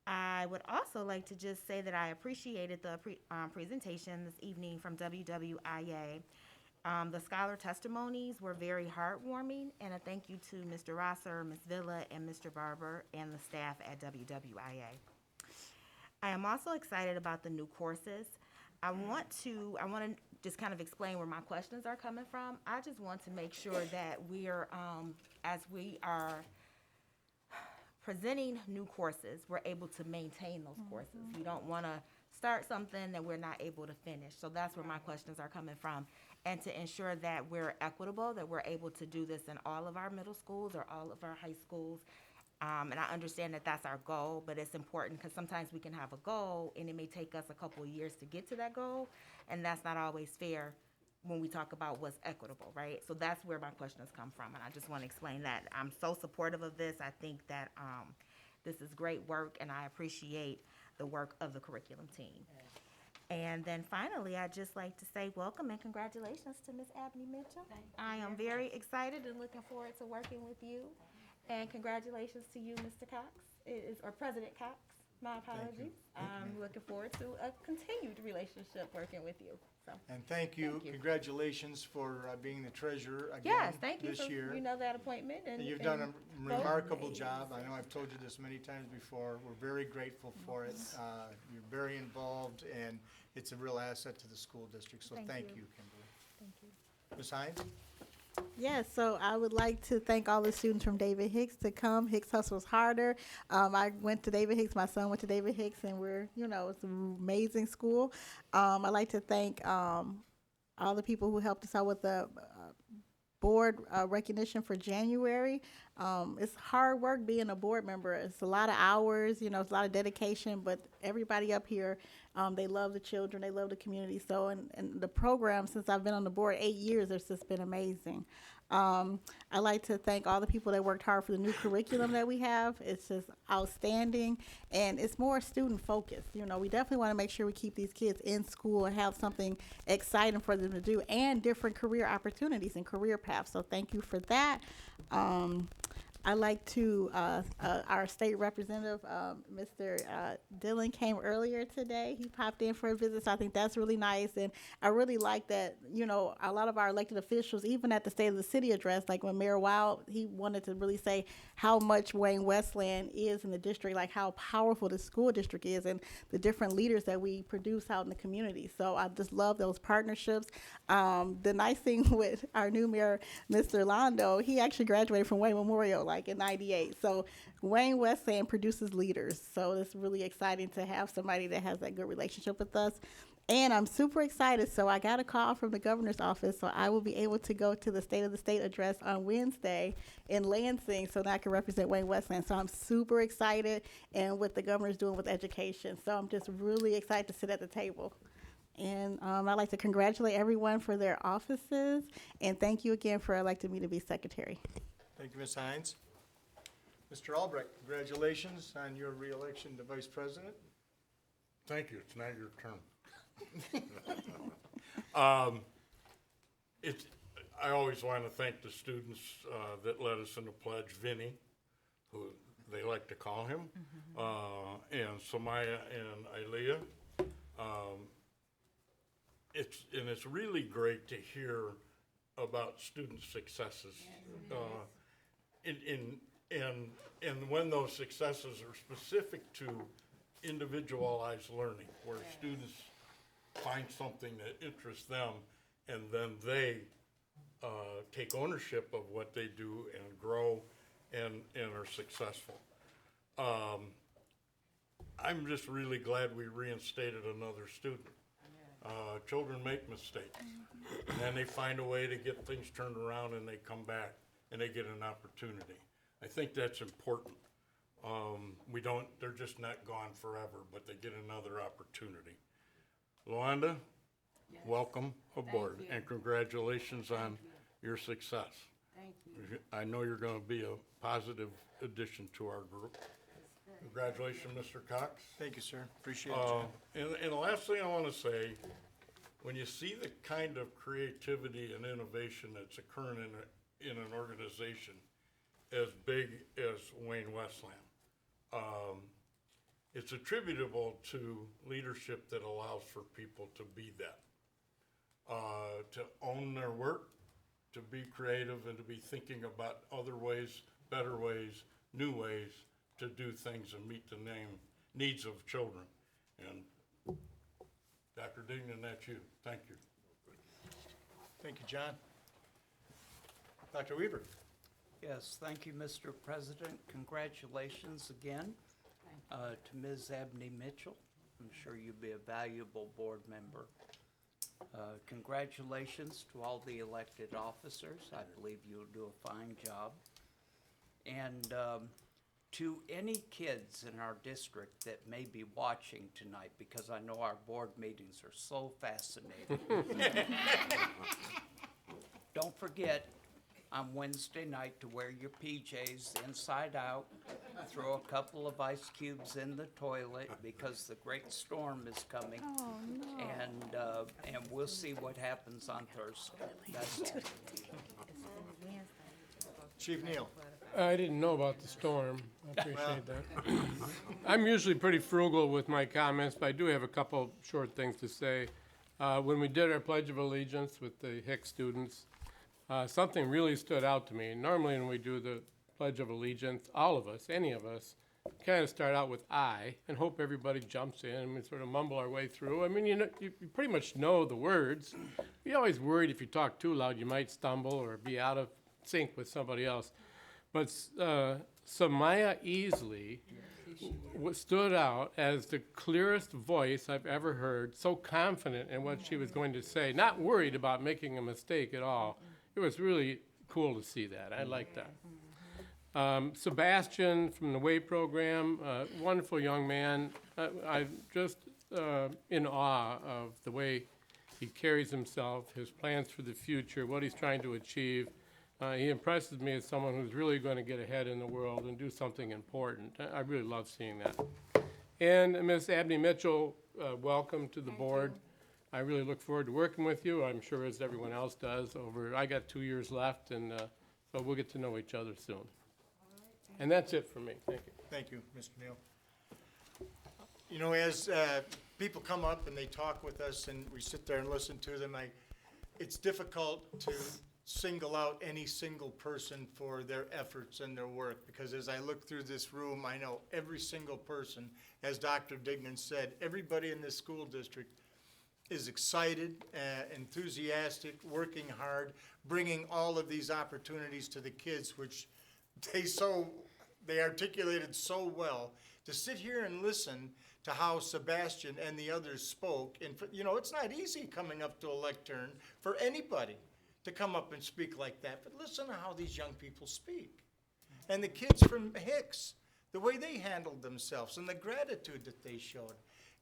[SPEAKER 20] I would also like to just say that I appreciated the presentation this evening from WWIA. The scholar testimonies were very heartwarming, and a thank you to Mr. Rosser, Ms. Villa, and Mr. Barber, and the staff at WWIA. I am also excited about the new courses. I want to just kind of explain where my questions are coming from. I just want to make sure that we're, as we are presenting new courses, we're able to maintain those courses. We don't want to start something that we're not able to finish. So that's where my questions are coming from. And to ensure that we're equitable, that we're able to do this in all of our middle schools or all of our high schools. And I understand that that's our goal, but it's important because sometimes we can have a goal and it may take us a couple of years to get to that goal. And that's not always fair when we talk about what's equitable, right? So that's where my questions come from, and I just want to explain that. I'm so supportive of this. I think that this is great work, and I appreciate the work of the curriculum team. And then finally, I'd just like to say welcome and congratulations to Ms. Abney Mitchell. I am very excited and looking forward to working with you. And congratulations to you, Mr. Cox, or President Cox. My apologies. I'm looking forward to a continued relationship working with you. So.
[SPEAKER 1] And thank you. Congratulations for being the treasurer again
[SPEAKER 20] Yes, thank you
[SPEAKER 1] this
[SPEAKER 20] for,
[SPEAKER 1] year.
[SPEAKER 20] that appointment. And
[SPEAKER 1] You've done a remarkable job. I know I've told you this many times before. We're very grateful for it. You're very involved, and it's a real asset to the school district. So thank you, Kimberly.
[SPEAKER 20] Thank you.
[SPEAKER 1] Ms. Hines?
[SPEAKER 3] Yes, so I would like to thank all the students from David Hicks to come. Hicks Hustles Harder. I went to David Hicks. My son went to David Hicks, and it's an amazing school. I'd like to thank all the people who helped us out with the board recognition for January. It's hard work being a board member. It's a lot of hours, it's a lot of dedication, but everybody up here They love the children, they love the community. So, and the program, since I've been on the board 8 years, it's just been amazing. I'd like to thank all the people that worked hard for the new curriculum that we have. It's just outstanding, and it's more student focused. You know, we definitely want to make sure we keep these kids in school and have something exciting for them to do, and different career opportunities and career paths. So thank you for that. I'd like to, our state representative, Mr. Dillon came earlier today. He popped in for a visit, so I think that's really nice. And I really like that, you know, a lot of our elected officials, even at the State of the City address, like when Mayor Wild, he wanted to really say how much Wayne Westland is in the district, like how powerful the school district is and the different leaders that we produce out in the community. So I just love those partnerships. The nice thing with our new mayor, Mr. Londo, he actually graduated from Wayne Memorial, like in '98. So Wayne Westland produces leaders. So it's really exciting to have somebody that has that good relationship with us. And I'm super excited. So I got a call from the governor's office. So I will be able to go to the State of the State address on Wednesday in Lansing so that I can represent Wayne Westland. So I'm super excited, and what the governor's doing with education. So I'm just really excited to sit at the table. And I'd like to congratulate everyone for their offices. And thank you again for electing me to be secretary.
[SPEAKER 1] Thank you, Ms. Hines. Mr. Albrecht, congratulations on your reelection to vice president.
[SPEAKER 19] Thank you, it's not your turn. I always want to thank the students that led us in the pledge, Vinny, who they like to call him, and Samaya and Ilea. It's really great to hear about student successes. And when those successes are specific to individualized learning, where students find something that interests them, and then they take ownership of what they do and grow and are successful. I'm just really glad we reinstated another student. Children make mistakes, and then they find a way to get things turned around, and they come back and they get an opportunity. I think that's important. They're just not gone forever, but they get another opportunity. Luanda, welcome aboard, and congratulations on your success.
[SPEAKER 11] Thank you.
[SPEAKER 19] I know you're going to be a positive addition to our group. Congratulations, Mr. Cox.
[SPEAKER 1] Thank you, sir. Appreciate it.
[SPEAKER 19] And the last thing I want to say, when you see the kind of creativity and innovation that's occurring in an organization as big as Wayne Westland, it's attributable to leadership that allows for people to be that, to own their work, to be creative, and to be thinking about other ways, better ways, new ways to do things and meet the needs of children. And Dr. Dignan, that's you. Thank you.
[SPEAKER 1] Thank you, John. Dr. Weaver.
[SPEAKER 4] Yes, thank you, Mr. President. Congratulations again to Ms. Abney Mitchell. I'm sure you'll be a valuable board member. Congratulations to all the elected officers. I believe you'll do a fine job. And to any kids in our district that may be watching tonight, because I know our board meetings are so fascinating. Don't forget on Wednesday night to wear your PJs inside out, throw a couple of ice cubes in the toilet because the great storm is coming.
[SPEAKER 3] Oh, no.
[SPEAKER 4] And we'll see what happens on Thursday. That's all.
[SPEAKER 1] Chief Neal.
[SPEAKER 10] I didn't know about the storm. I appreciate that. I'm usually pretty frugal with my comments, but I do have a couple short things to say. When we did our Pledge of Allegiance with the Hick students, something really stood out to me. Normally when we do the Pledge of Allegiance, all of us, any of us, kind of start out with I and hope everybody jumps in and we sort of mumble our way through. I mean, you pretty much know the words. You're always worried if you talk too loud, you might stumble or be out of sync with somebody else. But Samaya Easley stood out as the clearest voice I've ever heard, so confident in what she was going to say, not worried about making a mistake at all. It was really cool to see that. I like that. Sebastian from the WAY program, wonderful young man. I just in awe of the way he carries himself, his plans for the future, what he's trying to achieve. He impresses me as someone who's really going to get ahead in the world and do something important. I really love seeing that. And Ms. Abney Mitchell, welcome to the board. I really look forward to working with you, I'm sure as everyone else does. I got 2 years left, and so we'll get to know each other soon. And that's it for me. Thank you.
[SPEAKER 1] Thank you, Mr. Neal. You know, as people come up and they talk with us and we sit there and listen to them, it's difficult to single out any single person for their efforts and their work, because as I look through this room, I know every single person, as Dr. Dignan said, everybody in this school district is excited, enthusiastic, working hard, bringing all of these opportunities to the kids, which they articulated so well. To sit here and listen to how Sebastian and the others spoke, and you know, it's not easy coming up to a lectern for anybody to come up and speak like that, but listen to how these young people speak. And the kids from Hicks, the way they handled themselves and the gratitude that they showed.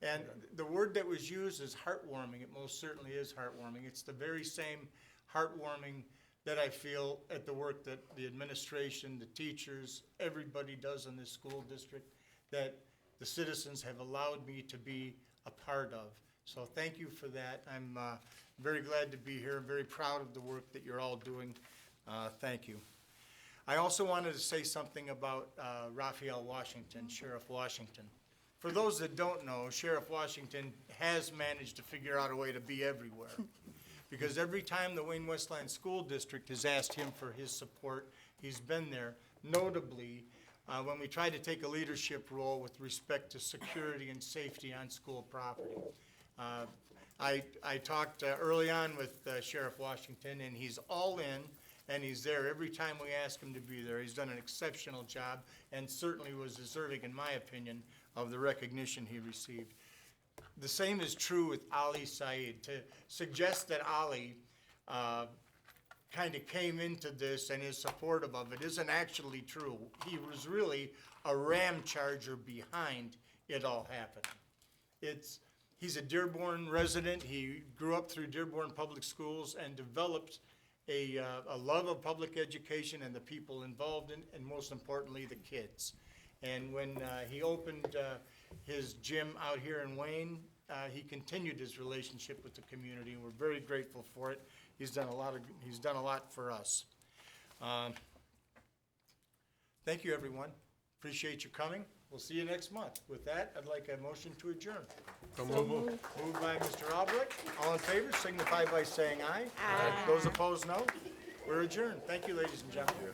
[SPEAKER 1] And the word that was used is heartwarming. It most certainly is heartwarming. It's the very same heartwarming that I feel at the work that the administration, the teachers, everybody does in this school district, that the citizens have allowed me to be a part of. So thank you for that. I'm very glad to be here, very proud of the work that you're all doing. Thank you. I also wanted to say something about Raphael Washington, Sheriff Washington. For those that don't know, Sheriff Washington has managed to figure out a way to be everywhere. Because every time the Wayne Westland School District has asked him for his support, he's been there. Notably, when we tried to take a leadership role with respect to security and safety on school property. I talked early on with Sheriff Washington, and he's all in, and he's there every time we ask him to be there. He's done an exceptional job, and certainly was deserving, in my opinion, of the recognition he received. The same is true with Ali Saeed. To suggest that Ali kind of came into this and is supportive of it isn't actually true. He was really a ram charger behind it all happening. He's a Dearborn resident. He grew up through Dearborn Public Schools and developed a love of public education and the people involved in, and most importantly, the kids. And when he opened his gym out here in Wayne, he continued his relationship with the community, and we're very grateful for it. He's done a lot for us. Thank you, everyone. Appreciate you coming. We'll see you next month. With that, I'd like a motion to adjourn. Moved by Mr. Albrecht. All in favor, signify by saying aye. Aye. Those opposed, no. We're adjourned. Thank you, ladies and gentlemen.